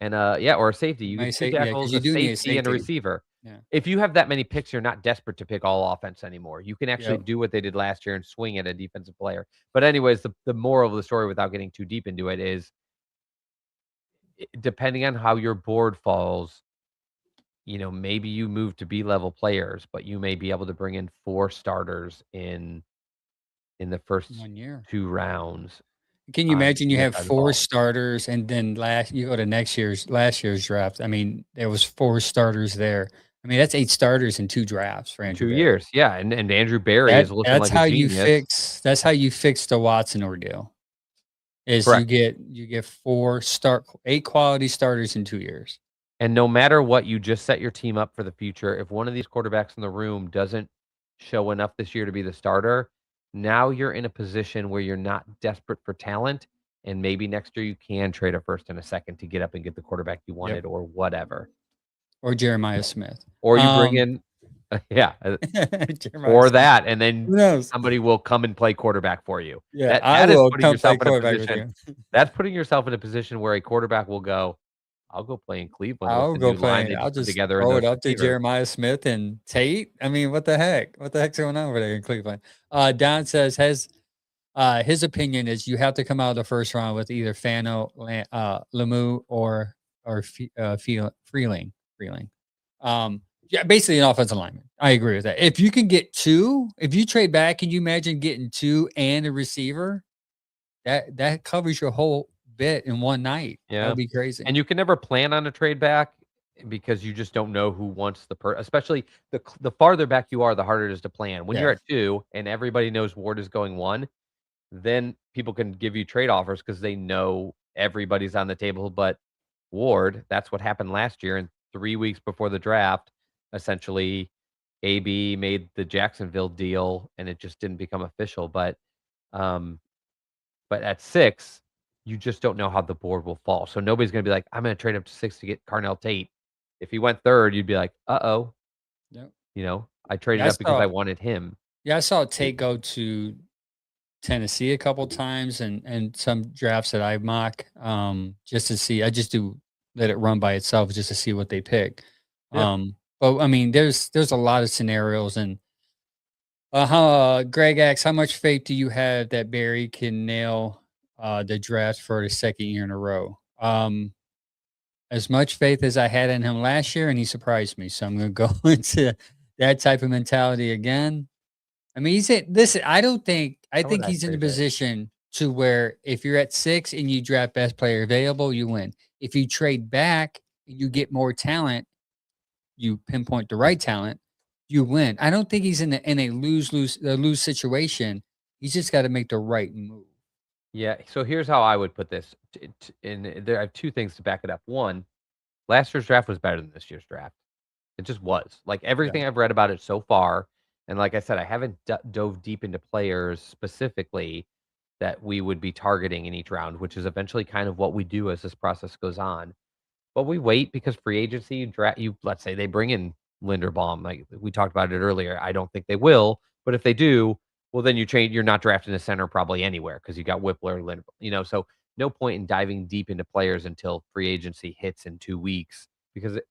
and a" yeah, or a safety. You You might get 2 say yeah, because tackles, you a do need a safety, and a safety. receiver. Yeah. If you have that many picks, you're not desperate to pick all offense anymore. You can actually Yep. do what they did last year and swing at a defensive player. But anyways, the moral of the story, without getting too deep into it, is depending on how your board falls, maybe you move to B-level players, but you may be able to bring in 4 starters in the first 1 year. 2 rounds Can you on imagine you either have side of the 4 ball. starters and then you go to last year's draft. I mean, there was 4 starters there. I mean, that's 8 starters in 2 drafts for Andrew 2 Berry. years, yeah, and Andrew Berry is looking That's like a how you genius. that's how you fix the Watson ordeal. Is Correct. you get 8 quality starters in 2 years. And no matter what, you just set your team up for the future. If one of these quarterbacks in the room doesn't show enough this year to be the starter, now you're in a position where you're not desperate for talent, and maybe next year you can trade a first and a second to get up and get the quarterback you Yep. wanted or whatever. Or Jeremiah Smith. Or you bring in yeah, Jeremiah or Smith. that, and then Who knows? somebody will come and play quarterback for you. Yeah, That I is will putting come play yourself in a quarterback with position you. that's putting yourself in a position where a quarterback will go, "I'll go play in Cleveland with I'll the go new line play. they I'll just put just together and throw it those up to receivers." Jeremiah Smith and Tate. I mean, what the heck? What the heck's going on over there in Cleveland? Don says his opinion is you have to come out of the first round with either Lemieux or Freeling. Yeah, basically an offensive lineman. I agree with that. If you can get 2, if you trade back, can you imagine getting 2 and a receiver? That covers your whole bit in one night. That Yeah, would be crazy. and you can never plan on a trade back because you just don't know who wants especially the farther back you are, the harder it is to plan. When you're Yeah. at 2 and everybody knows Ward is going 1, then people can give you trade offers because they know everybody's on the table but Ward. That's what happened last year, and 3 weeks before the draft, essentially, AB made the Jacksonville deal, and it just didn't become official, um but at 6, you just don't know how the board will fall. So nobody's gonna be like, "I'm gonna trade up to 6 to get Carnell Tate." If he went 3rd, you'd be like, "Uh-oh." Yep. I traded Yeah, I up because saw I wanted him. yeah, I saw Tate go to Tennessee a couple times and some drafts that I mock, just to see. I just do let it run by itself just to see what they pick. Yeah. But I mean, there's a lot of scenarios and Greg asks, how much faith do you have that Barry can nail the draft for the second year in a row? As much faith as I had in him last year, and he surprised me. So I'm going to go into that type of mentality again. I mean, listen, I How would think I he's in a phrase it? position to where if you're at 6 and you draft best player available, you win. If you trade back and you get more talent, you pinpoint the right talent, you win. I don't think he's in a lose situation. He's just got to make the right move. Yeah, so here's how I would put this, and there I have 2 things to back it up. 1, last year's draft was better than this year's draft. It just was. Like, Yeah. everything I've read about it so far, and like I said, I haven't dove deep into players specifically that we would be targeting in each round, which is eventually kind of what we do as this process goes on. But we wait because free agency let's say they bring in Linderbaum, like we talked about it earlier. I don't think they will, but if they do, well, then you're not drafting a center probably anywhere because you got Whippler, Linderbaum, so no point in diving deep into players until free agency hits in 2 weeks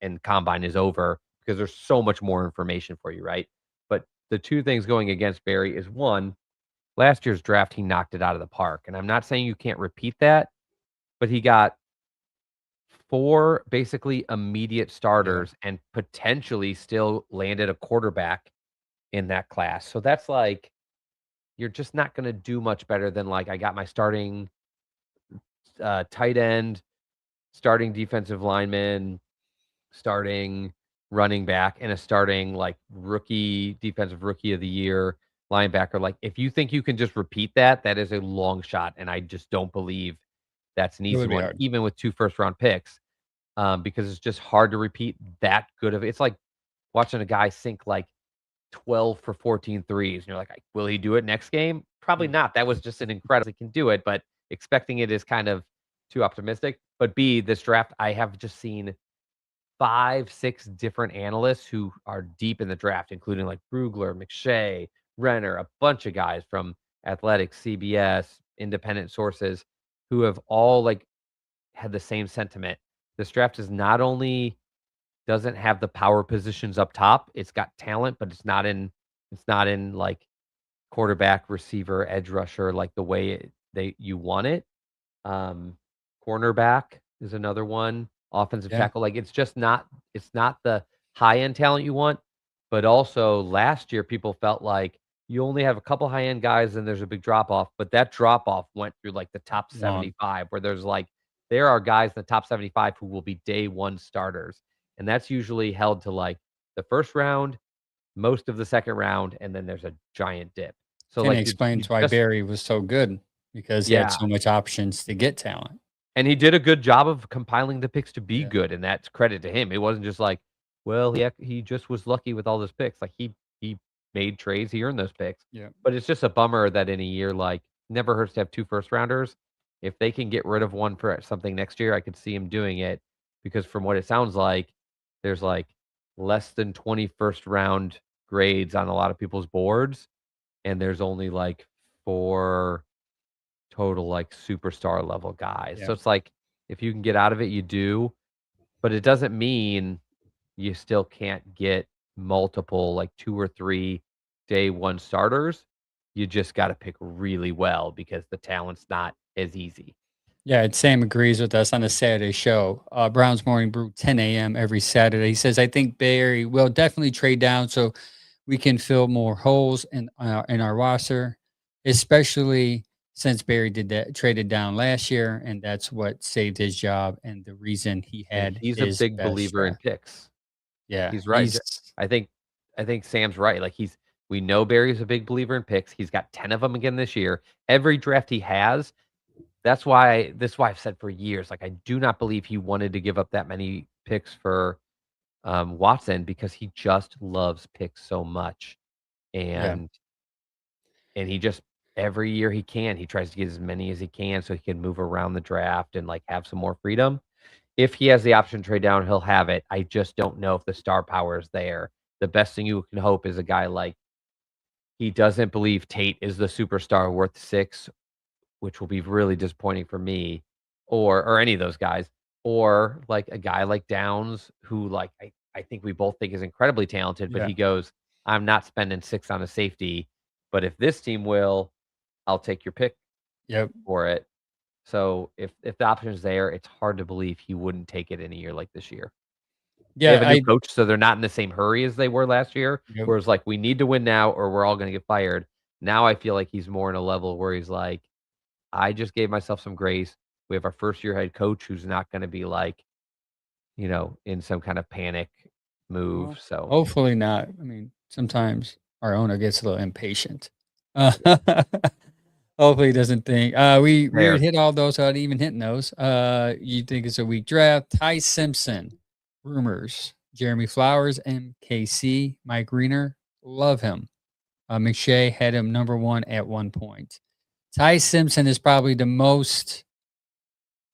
and combine is over because there's so much more information for you, right? But the 2 things going against Barry is 1, last year's draft, he knocked it out of the park. And I'm not saying you can't repeat that, but he got 4 basically immediate starters and potentially still landed a quarterback in that class. So that's like, you're just not going to do much better than like, I got my starting tight end, starting defensive lineman, starting running back, and a starting like defensive rookie of the year linebacker. Like, if you think you can just repeat that, that is a long shot. And I just don't believe that's an It easy would be one, hard. even with 2 first-round picks, because it's just hard to repeat that good of it's like watching a guy sink like 12 for 14 threes. And you're like, will he do it next game? Probably not. That was just an incredible, he can do it, but expecting it is kind of too optimistic. But B, this draft, I have just seen 5, 6 different analysts who are deep in the draft, including like Brugler, McShay, Renner, a bunch of guys from Athletic, CBS, independent sources who have all like had the same sentiment. This draft is not only doesn't have the power positions up top, it's got talent, but it's not in like quarterback, receiver, edge rusher like the way you want it. Um, Cornerback is another one, offensive Yeah. tackle. Like, it's just not it's not the high-end talent you want, but also last year people felt like you only have a couple high-end guys and there's a big drop-off, but that drop-off went through, like, the top Long. 75 where there's, like there are guys in the top 75 who will be day 1 starters, and that's usually held to, like, the 1st round, most of the 2nd round, and then there's a giant dip. So, Kinda like, you explains why just Barry was so good because he had Yeah. so much options to get talent. And he did a good job of compiling the picks to be Yeah. good, and that's credit to him. It wasn't just like, well, he just was lucky with all those picks. Like he made trades, he earned those picks. Yeah. But it's just a bummer that in a year like never hurts to have 2 first rounders. If they can get rid of one for something next year, I could see him doing it because from what it sounds like, there's like less than 20 first round grades on a lot of people's boards, and there's only like 4 total, like, superstar level guys. Yeah. So it's like, if you can get out of it, you do, but it doesn't mean you still can't get multiple, like, 2 or 3 day 1 starters. You just gotta pick really well because the talent's not as easy. Yeah, and Sam agrees with us on the Saturday show. Browns Morning Brew, 10 a.m. every Saturday. He says, I think Barry will definitely trade down so we can fill more holes in our roster, especially since Barry did that traded down last year, and that's what saved his job and the reason he And had he's a his big best believer in draft. picks. Yeah, He's right. I think I think Sam's right. Like, we know Barry's a big believer in picks. He's got 10 of them again this year. Every draft he has. That's why I've said for years, like, I do not believe he wanted to give up that many picks for, Watson because he just loves picks so much, yeah, and he just every year he tries to get as many as he can so he can move around the draft and, like, have some more freedom. If he has the option to trade down, he'll have it. I just don't know if the star power is there. The best thing you can hope is a guy like he doesn't believe Tate is the superstar worth 6, which will be really disappointing for me, or any of those guys, or like a guy like Downs, who like I think we both think is incredibly talented, but yeah, he goes, I'm not spending 6 on a safety, but if this team will, I'll take your pick yep, for it. So if the option is there, it's hard to believe he wouldn't take it in a year like this year. They yeah. have a new coach, so they're not in the same hurry as they were last year, Yep, where it's like, we need to win now or we're all gonna get fired. Now I feel like he's more in a level where he's like, I just gave myself some grace. We have our first year head coach who's not gonna be like, in some kind of panic move. well, So hopefully not. I mean, sometimes our owner gets a little impatient. Uh, hopefully he doesn't think we fair. hit all those without even hitting those. You think it's a weak draft. Ty Simpson, rumors. Jeremy Flowers, MKC, Mike Greener, love him. McShay had him number 1 at one point. Ty Simpson is probably the most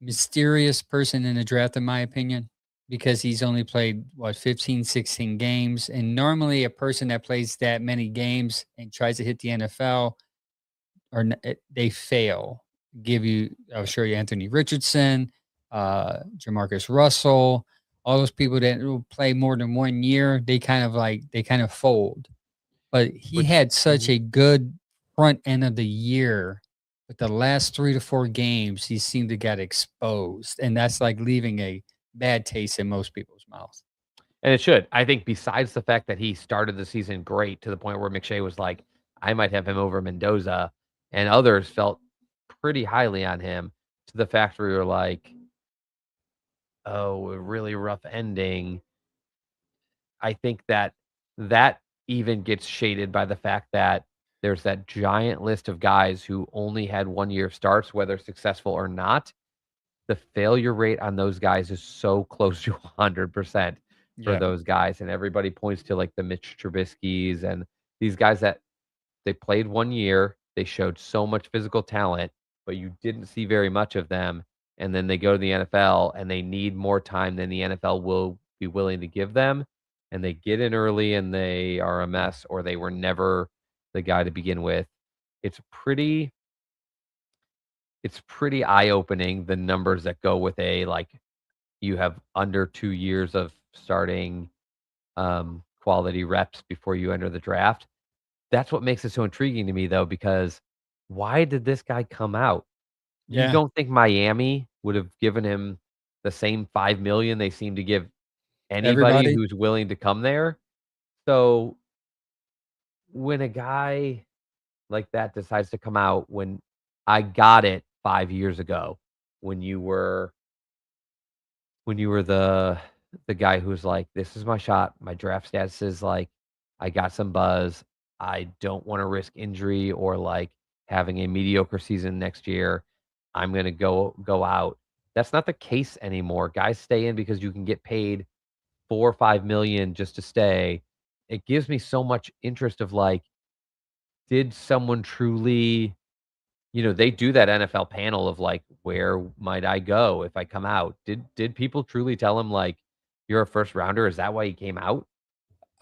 mysterious person in the draft, in my opinion, because he's only played, 15, 16 games. And normally, a person that plays that many games and tries to hit the NFL, they fail. I'll show you Anthony Richardson, Jamarcus Russell, all those people that will play more than 1 year, they kind of fold. But he Which had such a good front end of the year. But the last 3 to 4 games, he seemed to get exposed, and that's like leaving a bad taste in most people's mouth. and it should. I think besides the fact that he started the season great to the point where McShay was like, I might have him over Mendoza, and others felt pretty highly on him to the fact where you're like, oh, a really rough ending. I think that even gets shaded by the fact that there's that giant list of guys who only had 1 year of starts, whether successful or not. The failure rate on those guys is so close to 100% for Yeah. those guys, and everybody points to, like, the Mitch Trubisky's and these guys that they played 1 year, they showed so much physical talent, but you didn't see very much of them, and then they go to the NFL, and they need more time than the NFL will be willing to give them, and they get in early, and they are a mess, or they were never the guy to begin with. It's pretty it's pretty eye-opening, the numbers that go with you have under 2 years of starting, quality reps before you enter the draft. That's what makes it so intriguing to me, though, because why did this guy come out? You Yeah. don't think Miami would have given him the same $5,000,000 they seem to give anybody Everybody. who's willing to come there. So when a guy like that decides to come out, when I got it 5 years ago, when you were the guy who's like, "This is my shot. My draft status is like, I got some buzz. I don't wanna risk injury or, like, having a mediocre season next year. I'm gonna go out." That's not the case anymore. Guys stay in because you can get paid 4 or 5 million just to stay. It gives me so much interest of, like, did someone truly they do that NFL panel of, like, "Where might I go if I come out?" Did people truly tell him, like, "You're a first rounder, is that why you came out?"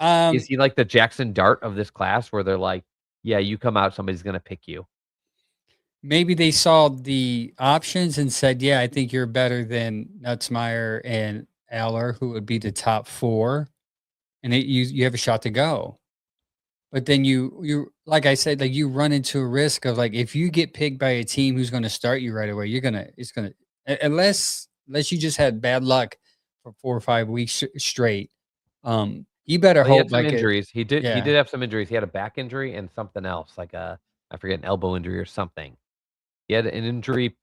Is Um, he like the Jackson Dart of this class where they're like, "Yeah, you come out, somebody's gonna pick you." Maybe they saw the options and said, "Yeah, I think you're better than Nutzmeyer and Aller, who would be the top 4, and you have a shot to go." But then you like I said, like, you run into a risk of, like, if you get picked by a team who's gonna start you right away, it's gonna unless you just had bad luck for 4 or 5 weeks straight, you better Well, he had hope some like it. injuries. He Yeah. did have some injuries. He had a back injury and something else, like a I forget, an elbow injury or something. He had an injury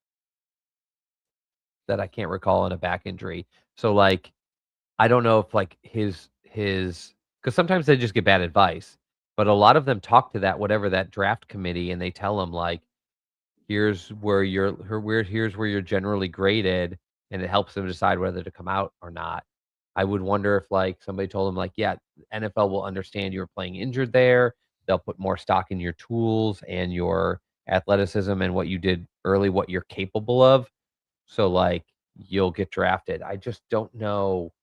that I can't recall and a back injury. So, like, I don't know if, like, his because sometimes they just get bad advice, but a lot of them talk to that whatever that draft committee, and they tell him like, here's where you're generally graded, and it helps them decide whether to come out or not. I would wonder if, like, somebody told him, like, "Yeah, NFL will understand you were playing injured there. They'll put more stock in your tools and your athleticism and what you did early, what you're capable of. So, like, you'll get drafted." I just don't know.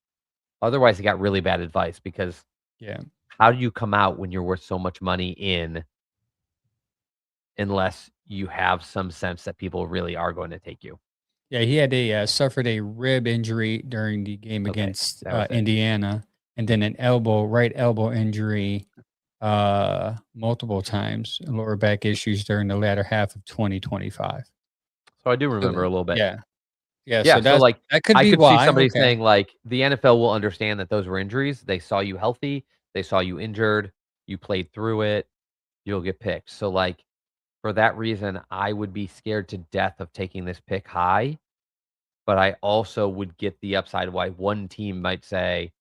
Otherwise, he got really bad advice because Yeah. how do you come out when you're worth so much money in unless you have some sense that people really are going to take you? Yeah, he had suffered a rib injury during the game Okay, against, that was it. Indiana, and then an right elbow injury, multiple times, and lower back issues during the latter half of 2025. So I do So remember the a little bit. yeah, yeah, Yeah, so so, like, that could I be could see why, somebody okay. saying, like, the NFL will understand that those were injuries. They saw you healthy, they saw you injured, you played through it, you'll get picked. So, like, for that reason, I would be scared to death of taking this pick high, but I also would get the upside why one team might say,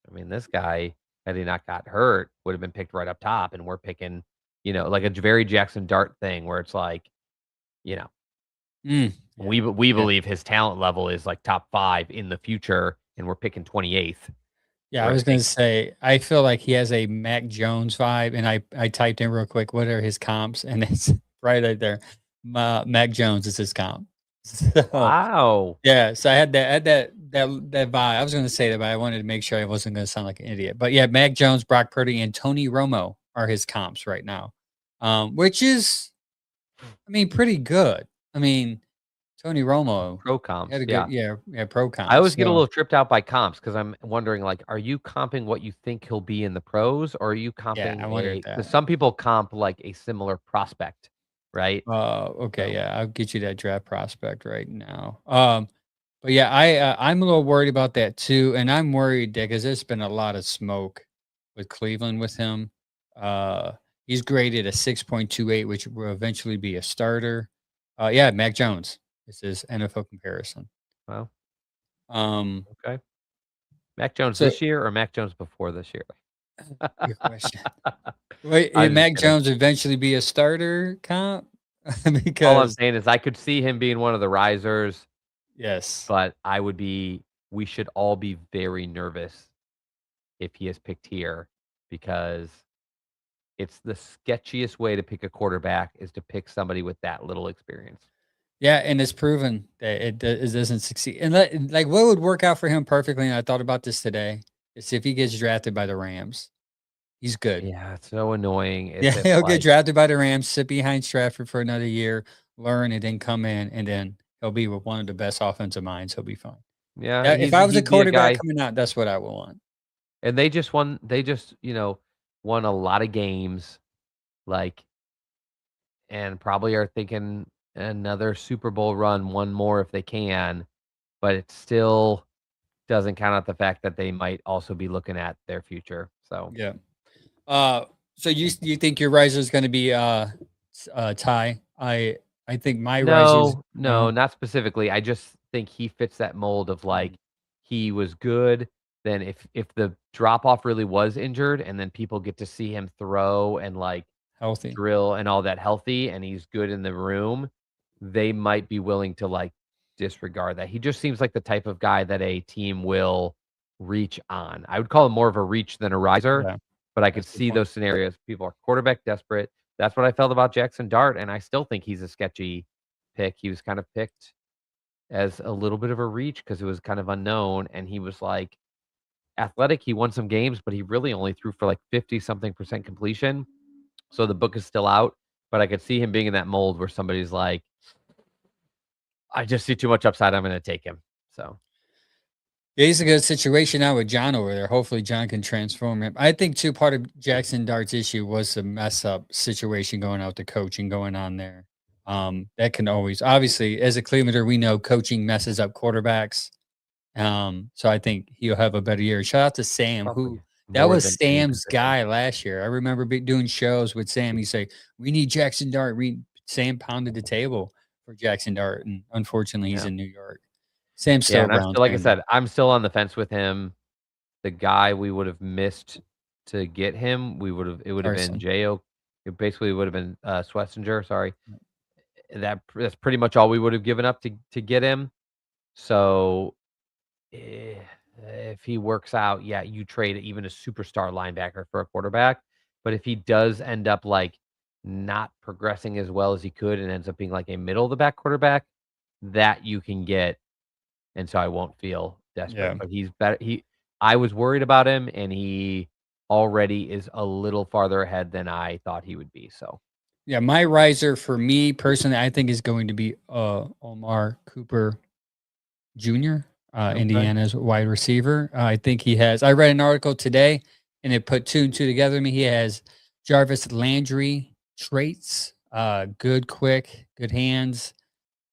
I mean, this guy, had he not got hurt, would have been picked right up top, and we're picking, like a very Jackson Dart thing where it's like, you know, Mm, yeah, we yeah. believe his talent level is like top 5 in the future, and we're picking 28th. Yeah, I We're was gonna tanking. say, I feel like he has a Mac Jones vibe, and I typed in real quick, what are his comps? And it's right there. Mac Jones is his comp. So, Wow. yeah, so I had that vibe. I was gonna say that, but I wanted to make sure I wasn't gonna sound like an idiot. But yeah, Mac Jones, Brock Purdy, and Tony Romo are his comps right now, which is, I mean, pretty good. I mean, Tony Romo Pro had comps, a good, yeah. yeah, pro I comps. always get a So little tripped out by comps because 'cause I'm wondering, like, are you comping what you think he'll be in the pros, or are you yeah, I comping wondered because that. some people comp, like, a similar prospect, right? Okay, So yeah, I'll get you that draft prospect right now. But yeah, I'm a little worried about that too, and I'm worried that because there's been a lot of smoke with Cleveland with him. Uh, he's graded a 6.28, which will eventually be a starter. Yeah, Mac Jones. This is NFL comparison. well, Um, okay. Mac Jones so this year or Mac Jones before this year? good question. Wait, I'm just Mac kidding. Jones eventually be a starter comp? All I'm Because saying is I could see him being one of the risers, yes, but we should all be very nervous if he is picked here because it's the sketchiest way to pick a quarterback is to pick somebody with that little experience. yeah, and it's proven that it doesn't succeed. And like, what would work out for him perfectly, and I thought about this today, is if he gets drafted by the Rams. He's good. Yeah, it's so annoying. Yeah, It's if he'll get like, drafted by the Rams, sit behind Stratford for another year, learn, and then come in, and then he'll be with one of the best offensive minds. He'll be fine. yeah, Yeah, if I was a he'd be a quarterback guy, coming out, that's what I would want. and they just won a lot of games, like, and probably are thinking another Super Bowl run, one more if they can, but it's still doesn't count out the fact that they might also be looking at their future. So Yeah. So you think your riser is going to be Ty? I think my risers. no, not specifically. I just think he fits that mold of like he was good. Then if the drop off really was injured, and then people get to see him throw and like Healthy. drill and all that healthy, and he's good in the room, they might be willing to like disregard that. He just seems like the type of guy that a team will reach on. I would call him more of a reach than a riser, Yeah, but I could that's a good see point. those scenarios. People are quarterback desperate. That's what I felt about Jackson Dart, and I still think he's a sketchy pick. He was kind of picked as a little bit of a reach because it was kind of unknown, and he was like athletic. He won some games, but he really only threw for like 50 something percent completion. So the book is still out, but I could see him being in that mold where somebody's like, I just see too much upside. I'm going to take him. So Yeah, he's a good situation now with John over there. Hopefully, John can transform him. I think too. Part of Jackson Dart's issue was the mess up situation going out, the coaching going on there. That can always, obviously, as a Clevelander, we know coaching messes up quarterbacks. So I think he'll have a better year. Shout out to Sam, who probably that more was than any Sam's position. guy last year. I remember doing shows with Sam. He say, "We need Jackson Dart." Sam pounded the table for Jackson Dart, and unfortunately, he's Yeah. in New York. Sam's Yeah. still a And I'm Browns still, like I fan, though. said, I'm still on the fence with him. The guy we would have missed to get him, it would have been Carson. J.O. It basically would have been Swessinger. Sorry. That's pretty much all we would have given up to get him. So if he works out, yeah, you trade even a superstar linebacker for a quarterback. But if he does end up like not progressing as well as he could and ends up being like a middle of the back quarterback, that you can get. And so I won't feel desperate. Yeah. But he's better. I was worried about him, and he already is a little farther ahead than I thought he would be. So Yeah, my riser for me personally, I think is going to be Omar Cooper Jr., okay. Indiana's wide receiver. I think he has. I read an article today, and it put two and two together. To me, he has Jarvis Landry traits. Good, quick, good hands.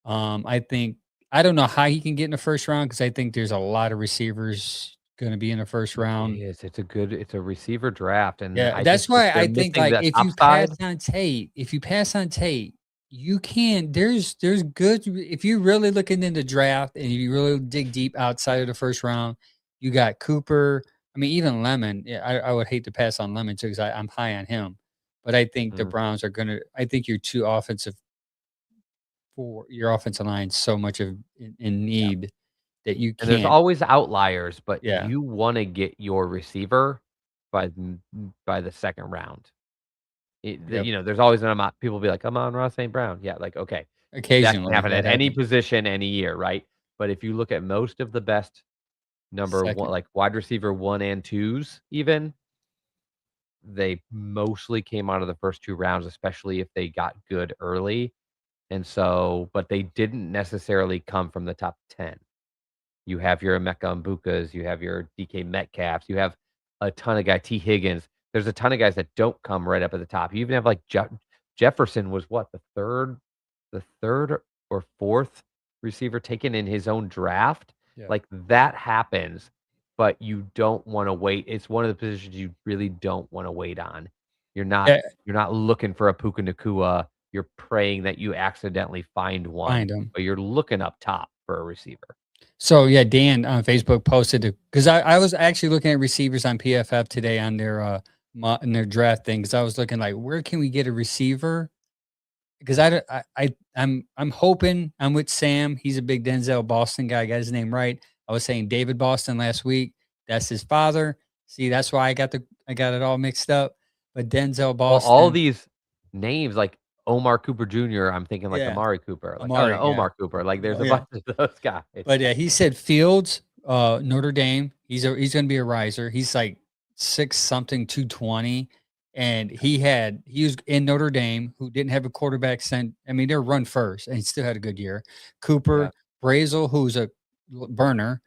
I think I don't know how he can get in the first round because I think there's a lot of receivers going to be in the first round. It's a receiver draft, and Yeah, I just that's why they're I think missing like that top side. if you pass on Tate, you can. There's good if you really looking into draft and you really dig deep outside of the first round. You got Cooper. I mean, even Lemon. Yeah, I would hate to pass on Lemon too because I'm high on him, but I think the Mm. Browns are gonna. I think you're too offensive for your offensive line so much of in Yeah. need that you And there's can't. always outliers, but Yeah, you wanna get your receiver by the second round. yep. There's always an amount people be like, "Amon Ross St. Brown." Yeah, like, okay, that can Occasionally happen that at any happens. position, any year, right? But if you look at most of the best number 1, Second. like wide receiver 1 and 2s even, they mostly came out of the first 2 rounds, especially if they got good early. And so but they didn't necessarily come from the top 10. You have your Emeka Mbukas, you have your DK Metcalfs, you have a ton of guys, T. Higgins. There's a ton of guys that don't come right up at the top. You even have like Jefferson was what, the third or fourth receiver taken in his own draft. Yeah. Like that happens, but you don't want to wait. It's one of the positions you really don't want to wait on. You're not Yeah, you're not looking for a Puka Nakua. You're praying that you accidentally find one, find him. but you're looking up top for a receiver. So yeah, Dan on Facebook posted because I was actually looking at receivers on PFF today on their in their draft thing because I was looking like where can we get a receiver because I'm hoping I'm with Sam. He's a big Denzel Boston guy. I got his name right. I was saying David Boston last week. That's his father. See, that's why I got it all mixed up. But Denzel Well, all Boston, these names like Omar Cooper Jr., I'm thinking like yeah, Amari Cooper, like, oh, no, Amari, yeah, Omar Cooper, like, there's oh, a yeah. bunch of those guys. But yeah, he said Fields, Notre Dame. He's gonna be a riser. He's like 6 something, 220. And he was in Notre Dame who didn't have a quarterback sent. I mean, they're run first and he still had a good year. Yeah. Cooper, Brazel, who's a burner,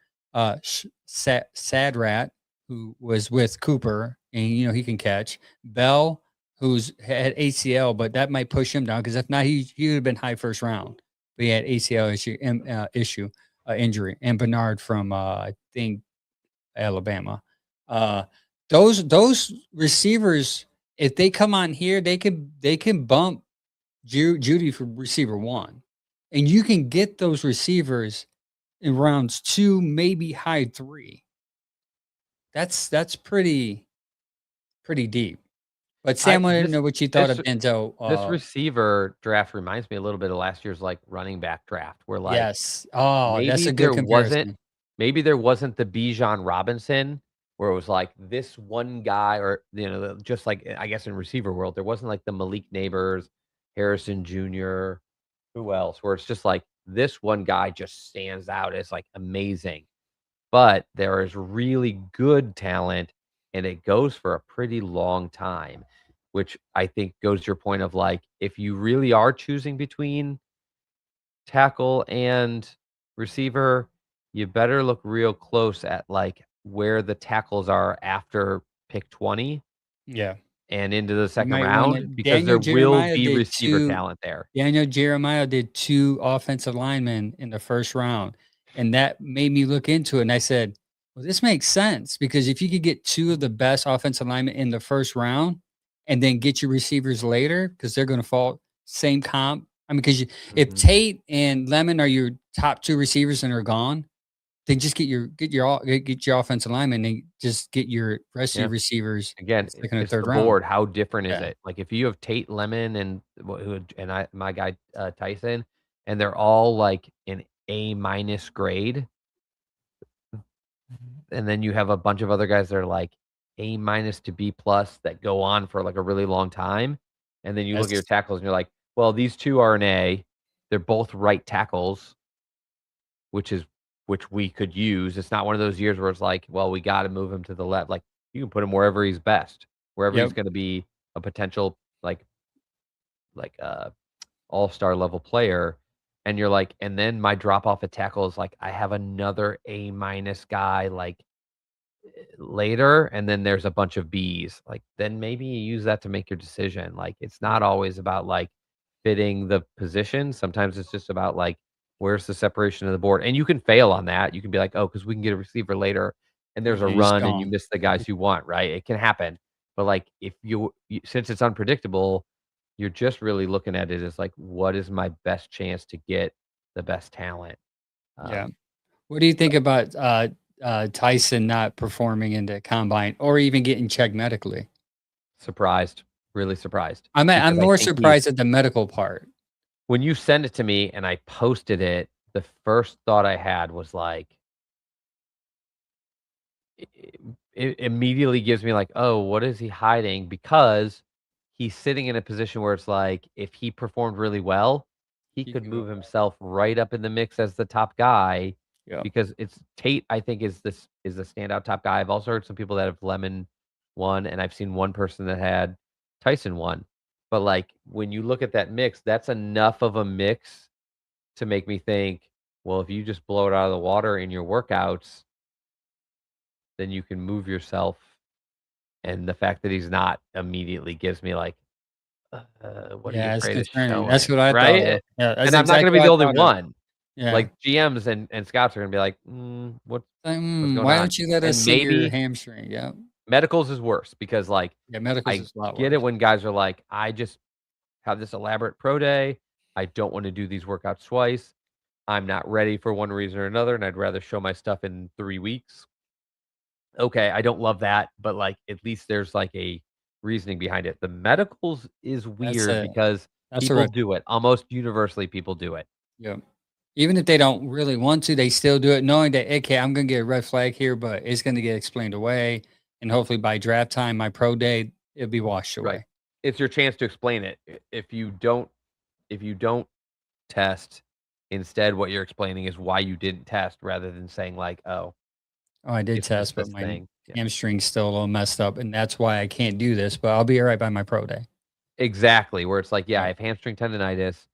Sadrat, who was with Cooper, and he can catch. Bell, who's had ACL, but that might push him down because if not, he would have been high first round. But he had ACL issue. injury, and Bernard from I think Alabama. Uh, those receivers, if they come on here, they can bump Judy for receiver one, and you can get those receivers in rounds 2, maybe high 3. That's pretty deep. But I Sam wanted to this know what you thought this of Denzel. this receiver draft reminds me a little bit of last year's like running back draft, where like Yes. Oh, that's maybe a good there wasn't comparison. maybe there wasn't the Bijan Robinson where it was like this one guy, or just like I guess in receiver world, there wasn't like the Malik Neighbors, Harrison Jr., who else, where it's just like this one guy just stands out as like amazing. But there is really good talent and it goes for a pretty long time, which I think goes to your point of like, if you really are choosing between tackle and receiver, you better look real close at like where the tackles are after pick 20 Yeah. and into the You second might wanna round, because Daniel there will Jeremiah be did receiver 2 talent there. Daniel Jeremiah did 2 offensive linemen in the first round, and that made me look into it, and I said, "Well, this makes sense because if you could get 2 of the best offensive linemen in the first round and then get your receivers later, because 'cause they're gonna fall same comp." I mean, because if Mhm. Tate and Lemon are your top 2 receivers and are gone, then just get your offensive lineman and just get your rest of Yeah. your receivers Again, in second or it's third the round. board. How different is Yeah. it? Like if you have Tate, Lemon, and my guy Tyson, and they're all like an A minus grade, and then you have a bunch of other guys that are like A minus to B plus that go on for like a really long time, and then you look at your That's tackles and you're like, well, these two are an A. They're both right tackles, which is which we could use. It's not one of those years where it's like, well, we got to move him to the left. Like you can put him wherever he's best, wherever he's Yep. going to be a potential like all-star level player. And you're like, and then my drop off at tackle is like I have another A minus guy like later, and then there's a bunch of B's. Like then maybe you use that to make your decision. Like it's not always about like fitting the position. Sometimes it's just about like where's the separation of the board. And you can fail on that. You can be like, oh, because we can get a receiver later and there's a He's run and you gone. miss the guys you want, right? It can happen. But like if since it's unpredictable, you're just really looking at it as like, what is my best chance to get the best talent? Yeah. Um, What do you think about Tyson not performing in the combine or even getting checked medically? Surprised, really surprised, I'm because I more think he's surprised at the medical part. when you send it to me and I posted it, the first thought I had was like, it immediately gives me like, oh, what is he hiding? Because he's sitting in a position where it's like, if he performed really well, he He could could go move up. himself right up in the mix as the top guy. Yeah. Because it's Tate, I think, is the standout top guy. I've also heard some people that have Lemon won, and I've seen one person that had Tyson won. But like when you look at that mix, that's enough of a mix to make me think, well, if you just blow it out of the water in your workouts, then you can move yourself. And the fact that he's not immediately gives me like, what are you Yeah, it's afraid of concerning. That's showing? what I Right? thought. Yeah, that's And I'm not going to exactly be what the I only thought of. one. Yeah. Like GMs and scouts are going to be like, what's Like, going why on? don't you let us And see your maybe hamstring? Yeah. medicals is worse because like Yeah, medicals I is a lot get it worse. when guys are like, I just have this elaborate pro day. I don't want to do these workouts twice. I'm not ready for one reason or another, and I'd rather show my stuff in 3 weeks. Okay, I don't love that, but like at least there's like a reasoning behind it. The medicals is That's weird a because that's a people red. do it. Almost universally, people do it. Yeah. Even if they don't really want to, they still do it, knowing that okay, I'm gonna get a red flag here, but it's gonna get explained away, and hopefully by draft time, my pro day, it'll be washed Right. away. It's your chance to explain it. If you don't test, instead what you're explaining is why you didn't test rather than saying like, "Oh, Oh, I did it's just test, but this my thing." Yeah. hamstring's still a little messed up, and that's why I can't do this. But I'll be all right by my pro day. Exactly, where it's like, "Yeah, I Yeah. have hamstring tendonitis.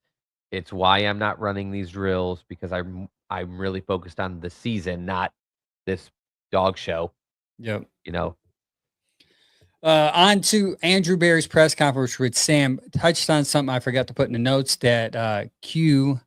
It's why I'm not running these drills because I'm really focused on the season, not this dog show." Yep. You know? On to Andrew Barry's press conference with Sam touched on something I forgot to put in the notes that Q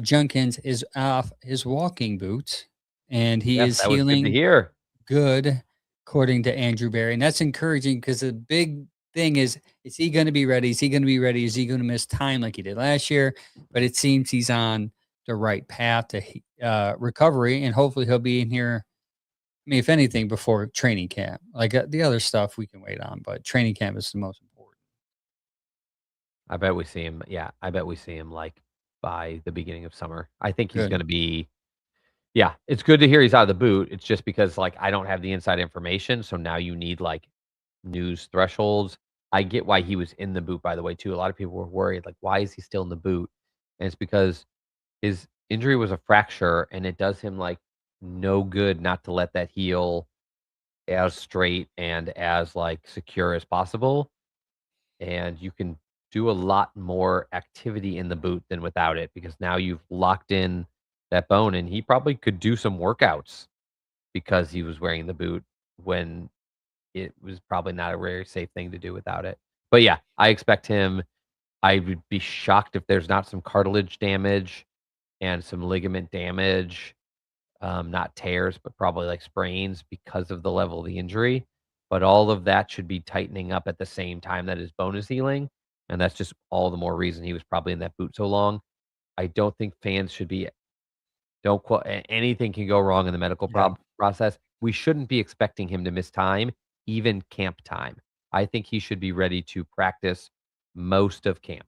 Junkins is off his walking boots, and he Yes, is that was good to healing hear. good, according to Andrew Barry. And that's encouraging because the big thing is he going to be ready? Is he going to be ready? Is he going to miss time like he did last year? But it seems he's on the right path to recovery, and hopefully he'll be in here. I mean, if anything, before training camp. Like the other stuff we can wait on, but training camp is the most important. I bet we see him. Yeah, I bet we see him like by the beginning of summer. I think he's Good. going to be. Yeah, it's good to hear he's out of the boot. It's just because like I don't have the inside information, so now you need like news thresholds. I get why he was in the boot, by the way, too. A lot of people were worried, like, why is he still in the boot? And it's because his injury was a fracture, and it does him like no good not to let that heal as straight and as like secure as possible. And you can do a lot more activity in the boot than without it because now you've locked in that bone, and he probably could do some workouts because he was wearing the boot when it was probably not a very safe thing to do without it. But yeah, I expect him. I would be shocked if there's not some cartilage damage and some ligament damage, not tears, but probably like sprains because of the level of the injury. But all of that should be tightening up at the same time that his bone is healing. And that's just all the more reason he was probably in that boot so long. I don't think fans should be, don't quote, anything can go wrong in the medical Yeah. process. We shouldn't be expecting him to miss time, even camp time. I think he should be ready to practice most of camp.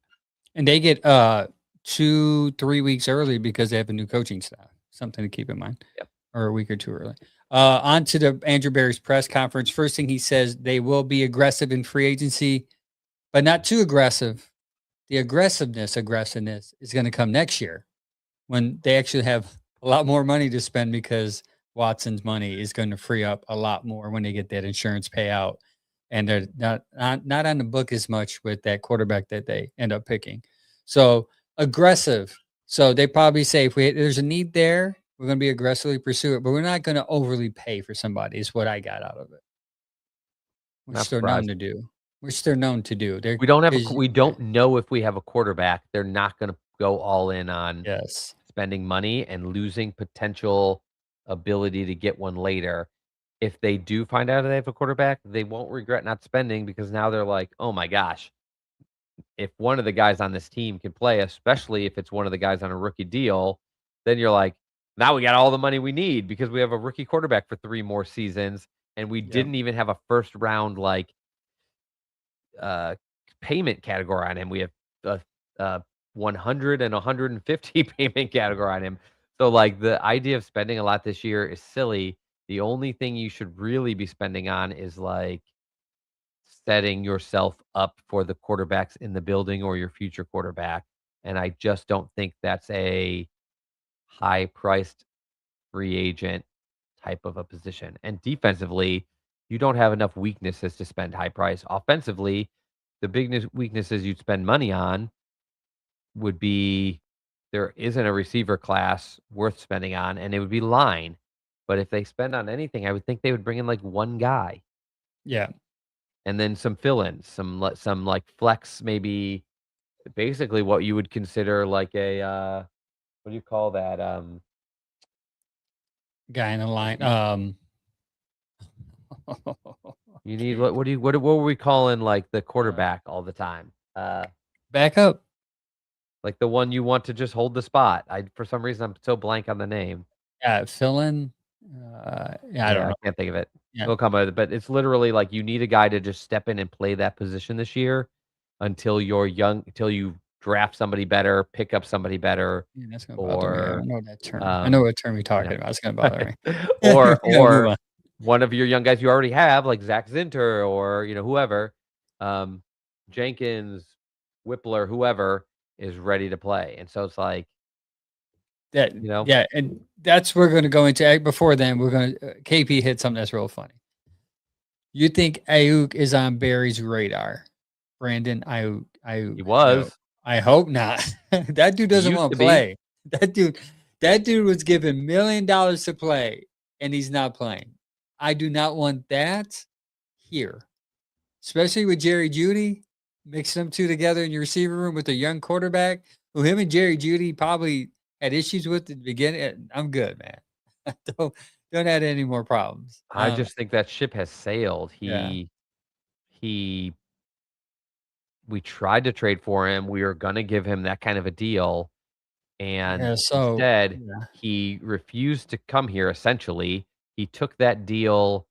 And they get 2-3 weeks early because they have a new coaching staff. Something to keep in mind. Yep. Or a week or two early. On to the Andrew Barry's press conference. First thing he says, they will be aggressive in free agency, but not too aggressive. The aggressiveness is going to come next year when they actually have a lot more money to spend because Watson's money is going to free up a lot more when they get that insurance payout. And they're not on the book as much with that quarterback that they end up picking. So aggressive. So they probably say if there's a need there, we're going to be aggressively pursue it, but we're not going to overly pay for somebody. Is what I got out of it. Which they're known to do. We don't have. We don't know if we have a quarterback. They're not going to go all in on spending money and losing potential ability to get one later. If they do find out they have a quarterback, they won't regret not spending because now they're like, oh my gosh, if one of the guys on this team can play, especially if it's one of the guys on a rookie deal, then you're like, now we got all the money we need because we have a rookie quarterback for 3 more seasons, and we didn't even have a first round like payment category on him. We have 100 and 150 payment category on him. So like the idea of spending a lot this year is silly. The only thing you should really be spending on is like setting yourself up for the quarterbacks in the building or your future quarterback. And I just don't think that's a high priced free agent type of a position. And defensively, you don't have enough weaknesses to spend high price. Offensively, the big weaknesses you'd spend money on would be there isn't a receiver class worth spending on, and it would be line. But if they spend on anything, I would think they would bring in like one guy. Yeah. And then some fill-ins, some like flex, maybe basically what you would consider like a what do you call that? Guy in the line. You need what were we calling like the quarterback all the time? Back up. Like the one you want to just hold the spot. For some reason I'm so blank on the name. Fill in. I don't know. I can't think of it. Yeah. We'll come with it, but it's literally like you need a guy to just step in and play that position this year until you draft somebody better, pick up somebody better. Yeah, that's gonna bother me. I don't know that term. I um, know what term you're talking about. It's gonna bother me. or We gotta move on. one of your young guys you already have, like Zach Zinter or whoever, Jenkins, Whippler, whoever is ready to play. And so it's like that, yeah, and that's we're going to go into. Before then, we're going to KP hit something that's real funny. You think Ayuk is on Barry's radar? Brandon Ayuk. He was. No, I hope not. That dude doesn't want to play. That dude was given $1 million to play, and he's not playing. I do not want that here, especially with Jerry Jeudy. Mix them two together in your receiver room with a young quarterback. Well, him and Jerry Jeudy probably had issues with at the beginning, I'm good, man. Don't add any more problems. I just think that ship has sailed. Yeah. He we tried to trade for him. We were gonna give him that kind of a deal, and Yeah, so instead, yeah. he refused to come here, essentially. He took that deal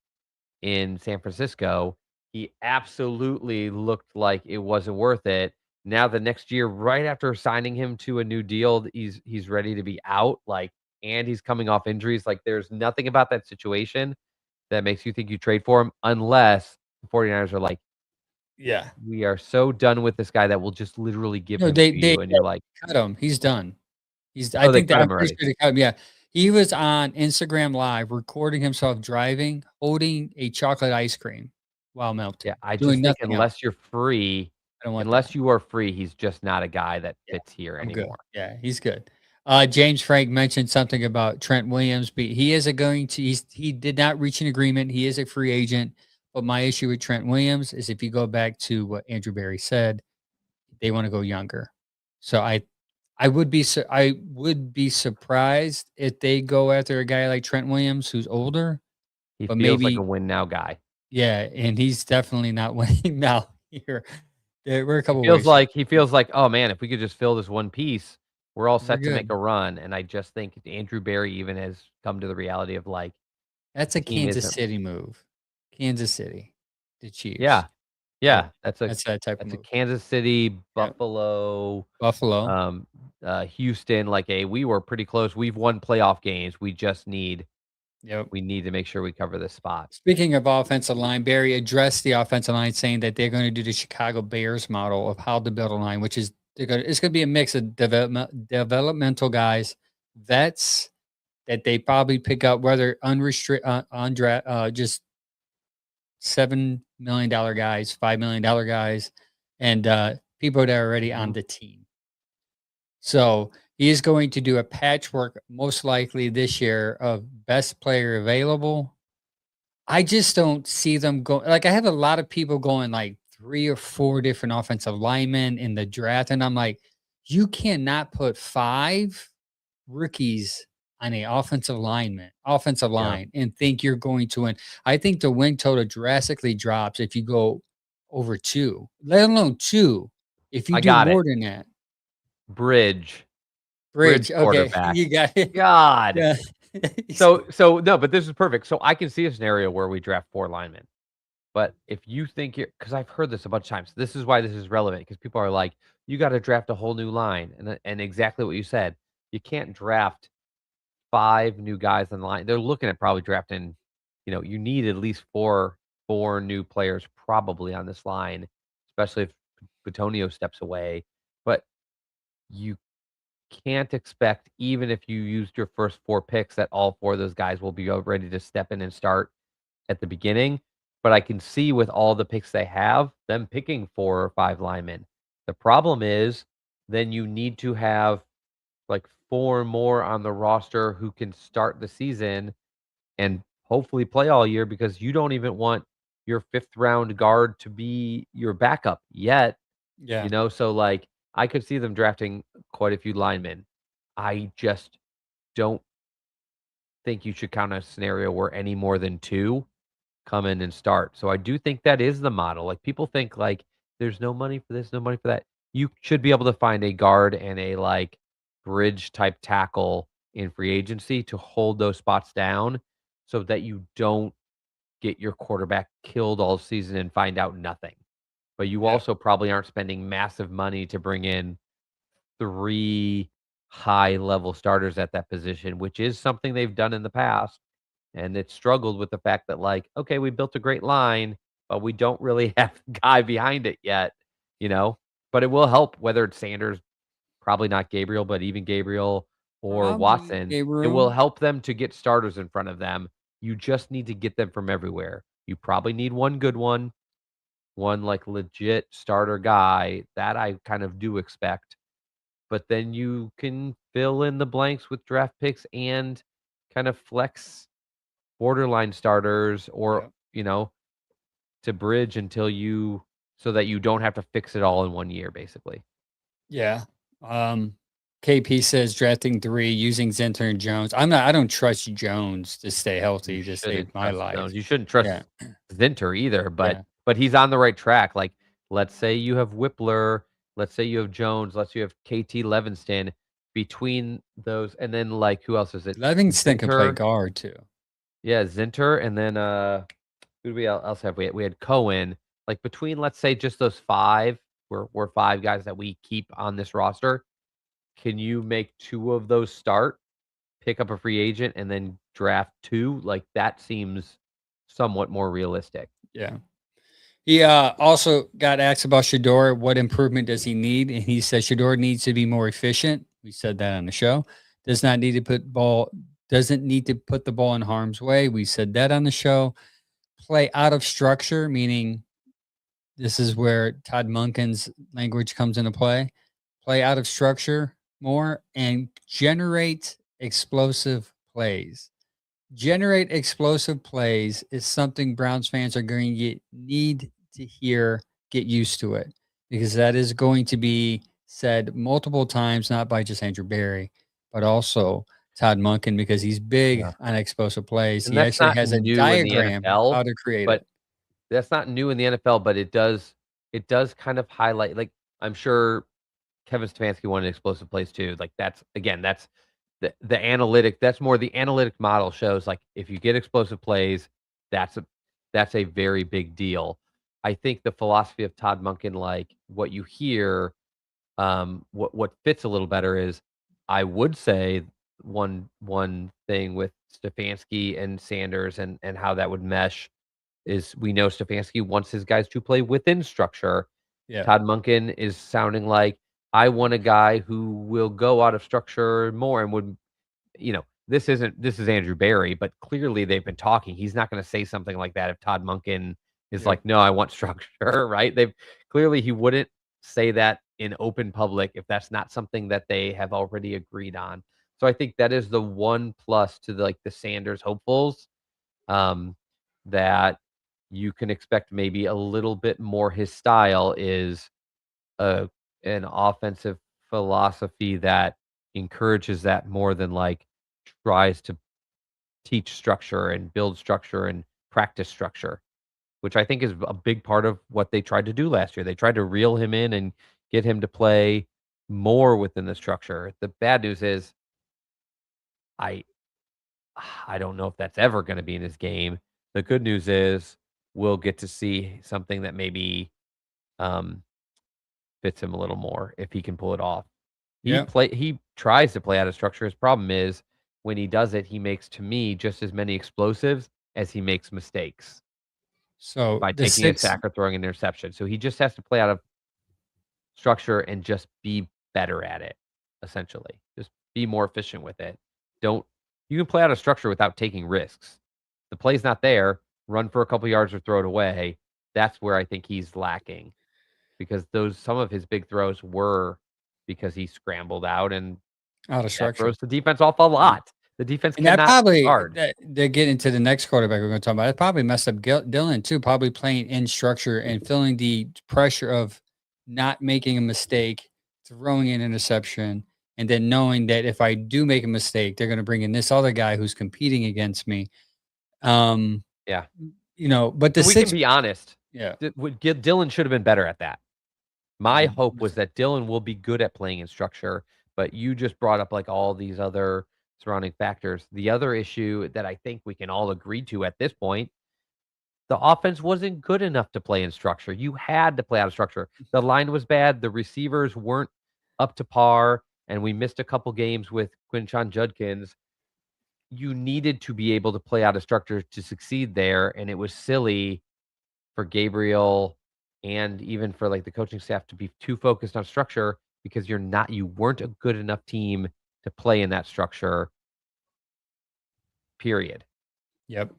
in San Francisco. He absolutely looked like it wasn't worth it. Now the next year, right after signing him to a new deal, he's ready to be out, like, and he's coming off injuries. Like, there's nothing about that situation that makes you think you trade for him unless the 49ers are like, Yeah. "We are so done with this guy that we'll just literally give No, him they to they you," and you're like, cut him. He's done. I "Oh, they think that cut I'm him pretty already." sure they cut him, yeah. He was on Instagram Live recording himself driving, holding a chocolate ice cream while Yeah, melting, I doing just think nothing else. unless you're free I don't want that. unless you are free, he's just not a guy that Yeah, fits here I'm good. anymore. Yeah, he's good. James Frank mentioned something about Trent Williams, but he isn't going to. He did not reach an agreement. He is a free agent. But my issue with Trent Williams is if you go back to what Andrew Barry said, they want to go younger. So I would be surprised if they go after a guy like Trent Williams who's older, He but feels like a maybe win now guy. yeah, and he's definitely not winning now here. We're a couple ways from He feels like, "Oh, man, if we could just fill this one piece, we're all we're set to make good. a run," and I just think Andrew Berry even has come to the reality of, like, That's the a team Kansas isn't. City move. Kansas City, the Chiefs. Yeah, Yeah, yeah, that's that type of that's a move. Kansas City, Yeah, Buffalo, Buffalo. um, Houston, like, a we were pretty close, we've won playoff games, Yep. we need to make sure we cover this spot. Speaking of offensive line, Barry addressed the offensive line, saying that they're going to do the Chicago Bears model of how to build a line, which is it's going to be a mix of developmental guys, vets that they probably pick up, whether unrestricted, just $7 million guys, $5 million guys, and people that are already on Mhm. the team. So he is going to do a patchwork, most likely this year, of best player available. I just don't see them go like I have a lot of people going like 3 or 4 different offensive linemen in the draft, and I'm like, you cannot put 5 rookies on a offensive Yeah, line and think you're going to win. I think the win total drastically drops if you go over 2, let alone 2. If you I do got it. more than that, Bridge. Bridge bridge. Okay, quarterback. you got it. God. Yeah. So no, but this is perfect. So I can see a scenario where we draft 4 linemen. But if you think you're, because I've heard this a bunch of times. This is why this is relevant because people are like, "You gotta draft a whole new line," and exactly what you said. You can't draft 5 new guys on the line. They're looking at probably drafting, you need at least 4 new players probably on this line, especially if Bitonio steps away. But you can't expect, even if you used your first 4 picks, that all 4 of those guys will be ready to step in and start at the beginning. But I can see with all the picks they have, them picking 4 or 5 linemen. The problem is then you need to have like 4 more on the roster who can start the season and hopefully play all year because you don't even want your 5th round guard to be your backup yet. Yeah. So, like, I could see them drafting quite a few linemen. I just don't think you should count a scenario where any more than 2 come in and start. So I do think that is the model. Like, people think, like, there's no money for this, no money for that. You should be able to find a guard and a, like, bridge type tackle in free agency to hold those spots down so that you don't get your quarterback killed all season and find out nothing. But you Yeah. also probably aren't spending massive money to bring in 3 high level starters at that position, which is something they've done in the past. And it struggled with the fact that, like, okay, we built a great line, but we don't really have a guy behind it yet, you know? But it will help whether it's Sanders, probably not Gabriel, but even Gabriel or Probably Watson. It will Gabriel. help them to get starters in front of them. You just need to get them from everywhere. You probably need one good one like legit starter guy that I kind of do expect, but then you can fill in the blanks with draft picks and kind of flex borderline starters or, Yeah. to bridge until so that you don't have to fix it all in one year, basically. Yeah. Um, KP says drafting 3 using Zinter and Jones. I don't trust Jones to stay healthy You to shouldn't save my trust life. Jones. You shouldn't trust Yeah. Zinter either, Yeah. but he's on the right track. Like, let's say you have Whippler, let's say you have Jones, let's say you have KT Levinston between those, and then like who else is it? Livingston can play Zinter. guard too. Yeah, Zinter, and then who do we else have? We had Cohen. Like between, let's say, just those 5, we're 5 guys that we keep on this roster. Can you make 2 of those start, pick up a free agent, and then draft 2? Like that seems somewhat more realistic. Yeah. He also got asked about Shador. What improvement does he need? And he said Shador needs to be more efficient. We said that on the show. Doesn't need to put the ball in harm's way. We said that on the show. Play out of structure, meaning this is where Todd Monken's language comes into play. Play out of structure more and generate explosive plays. Generate explosive plays is something Browns fans are going to need to hear, get used to it, because that is going to be said multiple times, not by just Andrew Berry, but also Todd Monken, because he's big Yeah. on explosive plays. And He that's actually not has a new in the diagram NFL, how to create but it. that's not new in the NFL, but it does kind of highlight, like, I'm sure Kevin Stefanski wanted explosive plays too. Like that's the analytic, that's more the analytic model shows like if you get explosive plays, that's a very big deal. I think the philosophy of Todd Monken, like what you hear, what fits a little better is, I would say one thing with Stefanski and Sanders and how that would mesh is, we know Stefanski wants his guys to play within structure. Yeah. Todd Monken is sounding like, I want a guy who will go out of structure more and would, this is Andrew Berry, but clearly they've been talking. He's not going to say something like that if Todd Monken is Yep. like, no, I want structure, right? He wouldn't say that in open public if that's not something that they have already agreed on. So I think that is the one plus to the Sanders hopefuls, that you can expect maybe a little bit more. His style is an offensive philosophy that encourages that more than tries to teach structure and build structure and practice structure, which I think is a big part of what they tried to do last year. They tried to reel him in and get him to play more within the structure. The bad news is I don't know if that's ever going to be in his game. The good news is we'll get to see something that maybe fits him a little more if he can pull it off. He tries to play out of structure. His problem is when he does it, he makes, to me, just as many explosives as he makes mistakes So by the taking a 6 sack or throwing an interception. So he just has to play out of structure and just be better at it, essentially. Just be more efficient with it. You can play out of structure without taking risks. The play's not there, run for a couple yards or throw it away. That's where I think he's lacking, because some of his big throws were because he scrambled out, and out of that structure. throws the defense off a lot. The defense And that cannot probably guard. they get into the next quarterback we're going to talk about. It probably messed up Dylan too, probably playing in structure and feeling the pressure of not making a mistake, throwing an interception, and then knowing that if I do make a mistake, they're going to bring in this other guy who's competing against me. Yeah. But the we 6, can be honest. yeah, Dylan should have been better at that. My hope was that Dylan will be good at playing in structure, but you just brought up all these other surrounding factors. The other issue that I think we can all agree to at this point, the offense wasn't good enough to play in structure. You had to play out of structure. The line was bad. The receivers weren't up to par, and we missed a couple games with Quinshon Judkins. You needed to be able to play out of structure to succeed there, and it was silly for Gabriel and even for the coaching staff to be too focused on structure, because you weren't a good enough team to play in that structure. Period. Yep.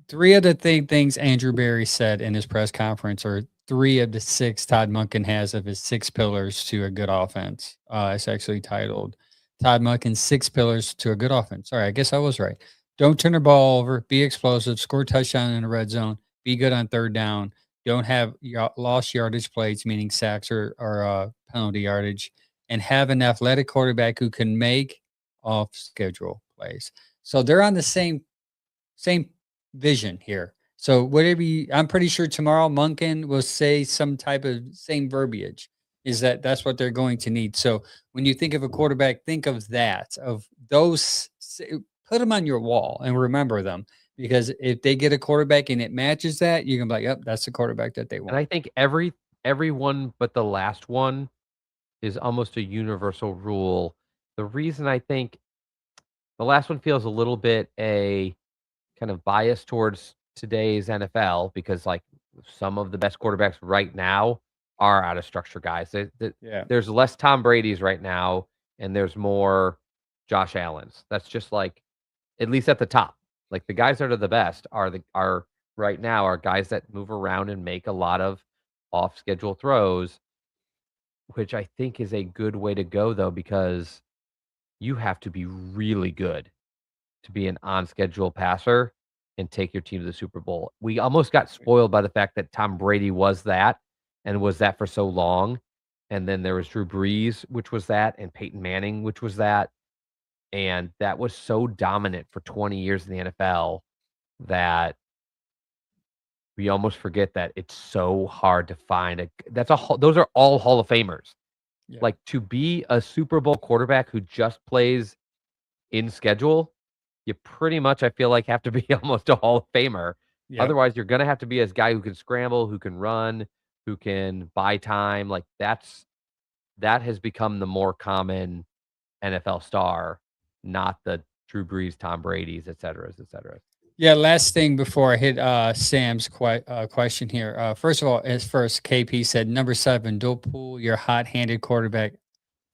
3 of the things Andrew Berry said in his press conference are 3 of the 6 Todd Monken has of his 6 pillars to a good offense. It's actually titled Todd Monken's 6 pillars to a good offense. Sorry, I guess I was right. Don't turn the ball over, be explosive, score touchdown in the red zone, be good on third down, don't have lost yardage plays, meaning sacks or penalty yardage, and have an athletic quarterback who can make off schedule plays. So they're on the same vision here. So whatever I'm pretty sure tomorrow Monken will say some type of same verbiage. Is that's what they're going to need. So when you think of a quarterback, think of that, of those, put them on your wall and remember them. Because if they get a quarterback and it matches that, you can be like, yep, that's the quarterback that they And I want. think everyone but the last one is almost a universal rule. The reason I think the last one feels a little bit a kind of bias towards today's NFL because like some of the best quarterbacks right now are out of structure guys. Yeah. There's less Tom Brady's right now, and there's more Josh Allen's. That's just like at least at the top. Like the guys that are the best are right now are guys that move around and make a lot of off schedule throws, which I think is a good way to go though because you have to be really good to be an on schedule passer and take your team to the Super Bowl. We almost got spoiled by the fact that Tom Brady was that and was that for so long. And then there was Drew Brees, which was that, and Peyton Manning, which was that. And that was so dominant for 20 years in the NFL that we almost forget that it's so hard to find those are all Hall of Famers. Yeah. Like to be a Super Bowl quarterback who just plays in schedule, you pretty much, I feel like, have to be almost a Hall of Famer. Yep. Otherwise, you're going to have to be a guy who can scramble, who can run, who can buy time. Like that has become the more common NFL star, not the Drew Brees, Tom Brady's, et cetera, et cetera. Yeah, last thing before I hit Sam's question here. First of all, as first, KP said, number 7, don't pull your hot-handed quarterback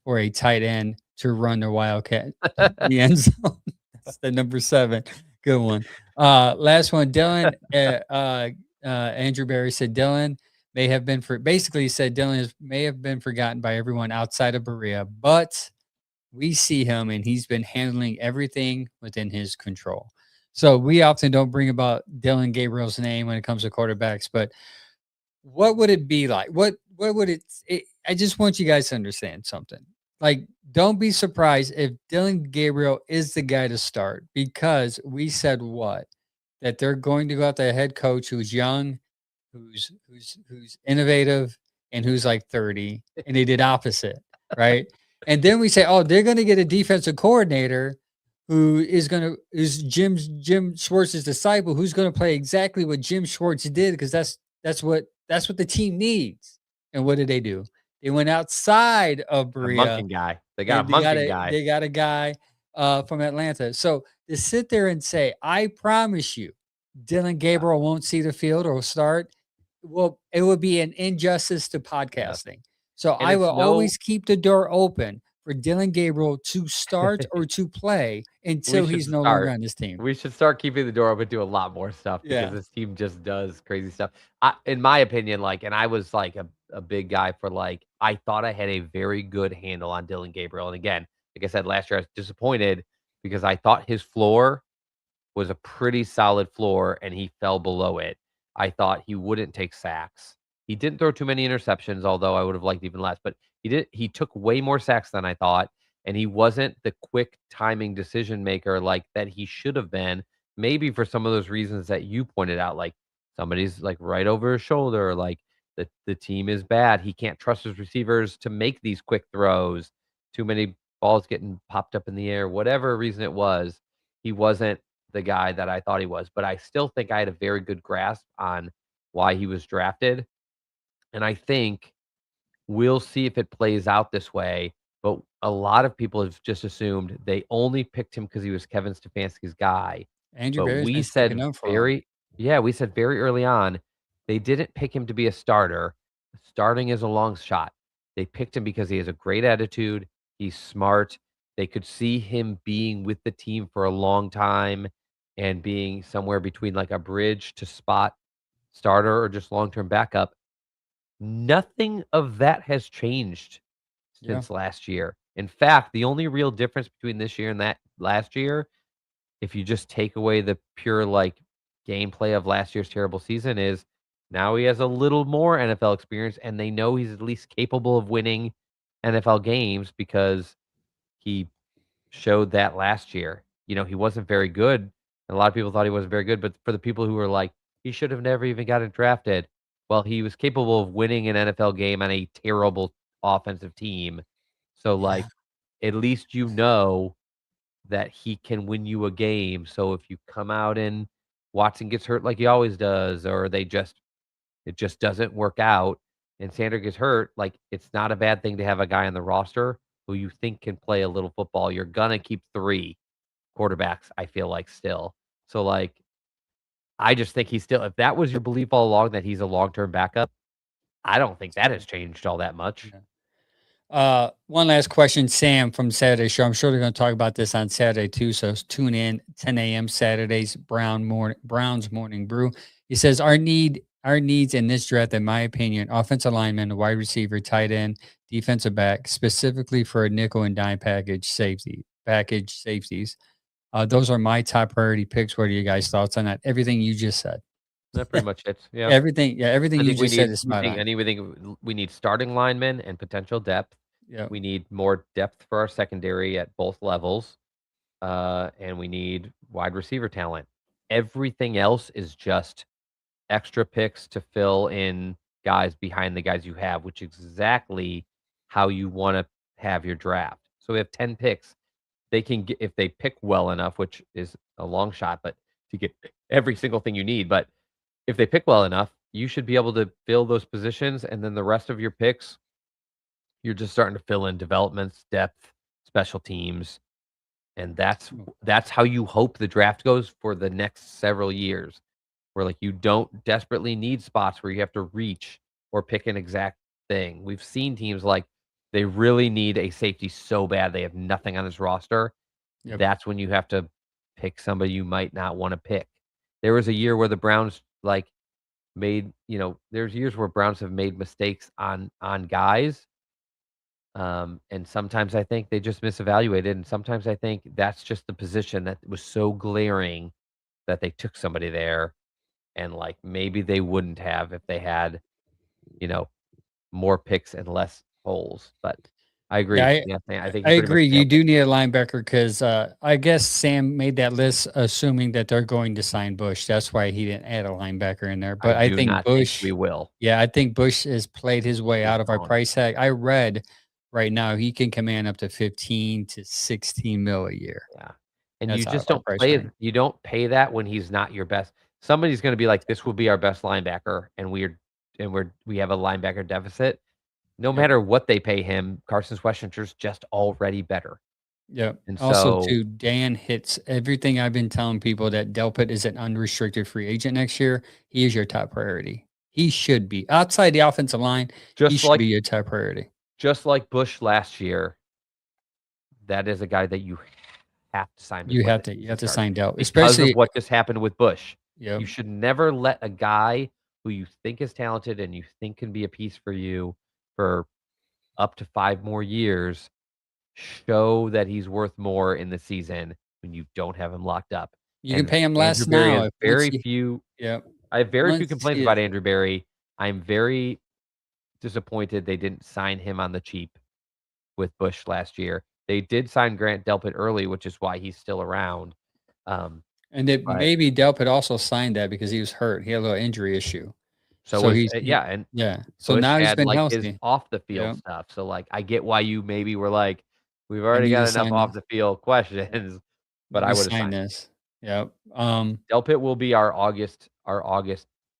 or a tight end to run the Wildcat in the end zone. That's the number 7. Good one. Last one, Dylan. Andrew Barry said, Dylan may have been basically he said Dylan may have been forgotten by everyone outside of Berea, but we see him and he's been handling everything within his control. So we often don't bring about Dillon Gabriel's name when it comes to quarterbacks, but what would it be like? What would I just want you guys to understand something. Like, don't be surprised if Dillon Gabriel is the guy to start because we said what? That they're going to go out the head coach who's young, who's innovative, and who's like 30, and they did opposite, right? And then we say, oh, they're going to get a defensive coordinator who is Jim Schwartz's disciple, who's going to play exactly what Jim Schwartz did, because that's what the team needs. And what did they do? They went outside of Berea. A Monken guy. They got a Monken guy. They got a guy from Atlanta. So to sit there and say, I promise you, Dillon Gabriel won't see the field or start, well, it would be an injustice to podcasting. Yeah. So I will always keep the door open for Dillon Gabriel to start or to play until he's no longer on this team. We should start keeping the door open to a lot more stuff because this team just does crazy stuff. In my opinion, and I was like a big guy for I thought I had a very good handle on Dillon Gabriel. And again, like I said, last year I was disappointed because I thought his floor was a pretty solid floor and he fell below it. I thought he wouldn't take sacks. He didn't throw too many interceptions, although I would have liked even less, but he took way more sacks than I thought, and he wasn't the quick timing decision maker that he should have been, maybe for some of those reasons that you pointed out, like somebody's right over his shoulder, the team is bad. He can't trust his receivers to make these quick throws, too many balls getting popped up in the air, whatever reason it was, he wasn't the guy that I thought he was, but I still think I had a very good grasp on why he was drafted. And I think we'll see if it plays out this way. But a lot of people have just assumed they only picked him because he was Kevin Stefanski's guy. Andrew but Barry's we been said sticking up for him. we said very early on, they didn't pick him to be a starter. Starting is a long shot. They picked him because he has a great attitude. He's smart. They could see him being with the team for a long time and being somewhere between a bridge to spot starter or just long-term backup. Nothing of that has changed since last year. In fact, the only real difference between this year and that last year, if you just take away the pure gameplay of last year's terrible season, is now he has a little more NFL experience and they know he's at least capable of winning NFL games because he showed that last year. He wasn't very good. And a lot of people thought he wasn't very good, but for the people who were like, he should have never even gotten drafted. Well, he was capable of winning an NFL game on a terrible offensive team. So, Yeah. at least that he can win you a game. So if you come out and Watson gets hurt like he always does, or it just doesn't work out, and Sander gets hurt, it's not a bad thing to have a guy on the roster who you think can play a little football. You're gonna keep 3 quarterbacks, I feel like, still. So, I just think he's still if that was your belief all along that he's a long-term backup, I don't think that has changed all that much. Yeah. One last question, Sam from Saturday Show. I'm sure they're going to talk about this on Saturday too. So tune in 10 a.m. Saturdays, Browns Morning Brew. He says our needs in this draft, in my opinion, offensive lineman, wide receiver, tight end, defensive back, specifically for a nickel and dime package safeties. Those are my top priority picks. What are you guys' thoughts on that? Everything you just said. That pretty much it. Yeah. Everything I you think we just said need is spot on. anything we need starting linemen and potential depth. Yeah. We need more depth for our secondary at both levels. And we need wide receiver talent. Everything else is just extra picks to fill in guys behind the guys you have, which is exactly how you want to have your draft. So we have 10 picks. They can get, if they pick well enough, which is a long shot, but to get every single thing you need. But if they pick well enough, you should be able to fill those positions. And then the rest of your picks, you're just starting to fill in developments, depth, special teams. And that's how you hope the draft goes for the next several years, where you don't desperately need spots where you have to reach or pick an exact thing. We've seen teams they really need a safety so bad they have nothing on this roster. Yep. That's when you have to pick somebody you might not want to pick. There was a year where the Browns made, there's years where Browns have made mistakes on guys. And sometimes I think they just misevaluated, and sometimes I think that's just the position that was so glaring that they took somebody there, and maybe they wouldn't have if they had, more picks and less holes. But I agree. Yeah, I think I you pretty much agree. You nailed it. do need a linebacker because I guess Sam made that list assuming that they're going to sign Bush. That's why he didn't add a linebacker in there. But I do think not think Bush, we will. yeah, I think Bush has played his way He's out of our gone. price tag. I read right now he can command up to 15 to 16 mil a year. Yeah. And That's you out just of our don't price play range. you don't pay that when he's not your best. Somebody's going to be like, this will be our best linebacker, and we have a linebacker deficit. No Yep. matter what they pay him, Carson Schwarzenegger's just already better. Yeah. And Also, so too, Dan hits everything I've been telling people that Delpit is an unrestricted free agent next year. He is your top priority. He should be outside the offensive line. He just should be your top priority. like Bush last year, that is a guy that you have to sign. You have to sign Delpit, because especially of what just happened with Bush. Yep. You should never let a guy who you think is talented and you think can be a piece for you for up to 5 more years show that he's worth more in the season when you don't have him locked up. You can And pay him less Andrew Berry now. has If very once he- few. Yep. I have very few Once complaints he- about Andrew Berry. I'm very disappointed they didn't sign him on the cheap with Bush last year. They did sign Grant Delpit early, which is why he's still around. And it but- maybe Delpit also signed that because he was hurt. He had a little injury issue. So, So he's he's- yeah, and Yeah. So Bush now he's had, been his healthy. off the field Yep. stuff. So I get why you maybe were like, we've already need to got enough sign off this. the field questions, but I You would have sign signed him. this. Yep. Delpit will be our August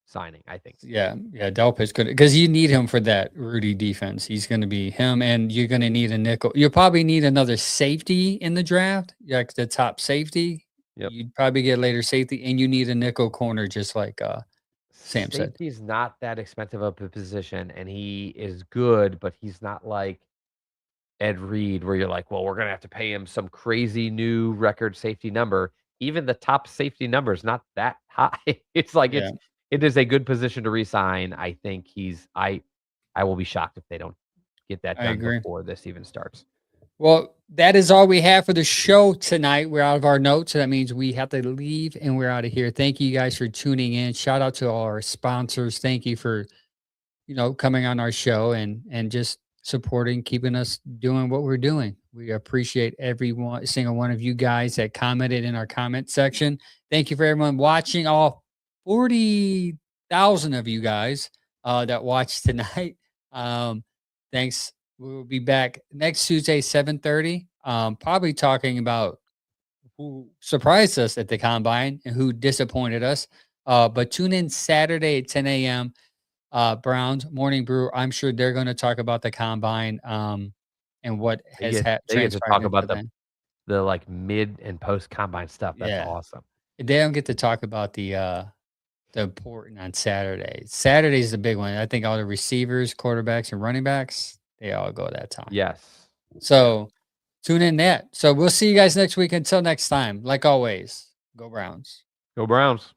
signing, I think. Yeah. Delpit's good because you need him for that Rudy defense. He's going to be him, and you're going to need a nickel. You'll probably need another safety in the draft, like the top safety. Yep. You'd probably get later safety, and you need a nickel corner, just like Sam said. Safety's not that expensive of a position, and he is good, but he's not like Ed Reed, where you're like, well, we're gonna have to pay him some crazy new record safety number. Even the top safety number is not that high. It's like Yeah. it is a good position to resign. I think I will be shocked if they don't get that I done agree. before this even starts. Well, that is all we have for the show tonight. We're out of our notes. So that means we have to leave and we're out of here. Thank you guys for tuning in. Shout out to all our sponsors. Thank you for, coming on our show and just supporting, keeping us doing what we're doing. We appreciate every single one of you guys that commented in our comment section. Thank you for everyone watching, all 40,000 of you guys that watched tonight. Thanks. We'll be back next Tuesday, 7:30. Probably talking about who surprised us at the combine and who disappointed us. But tune in Saturday at 10 a.m. Browns Morning Brew. I'm sure they're going to talk about the combine and what has They get to transpired. talk about into the like mid and post combine stuff. That's Yeah. awesome. They don't get to talk about the important on Saturday. Saturday's the big one. I think all the receivers, quarterbacks, and running backs, they all go that time. Yes. So tune in that. So we'll see you guys next week. Until next time, like always, go Browns. Go Browns.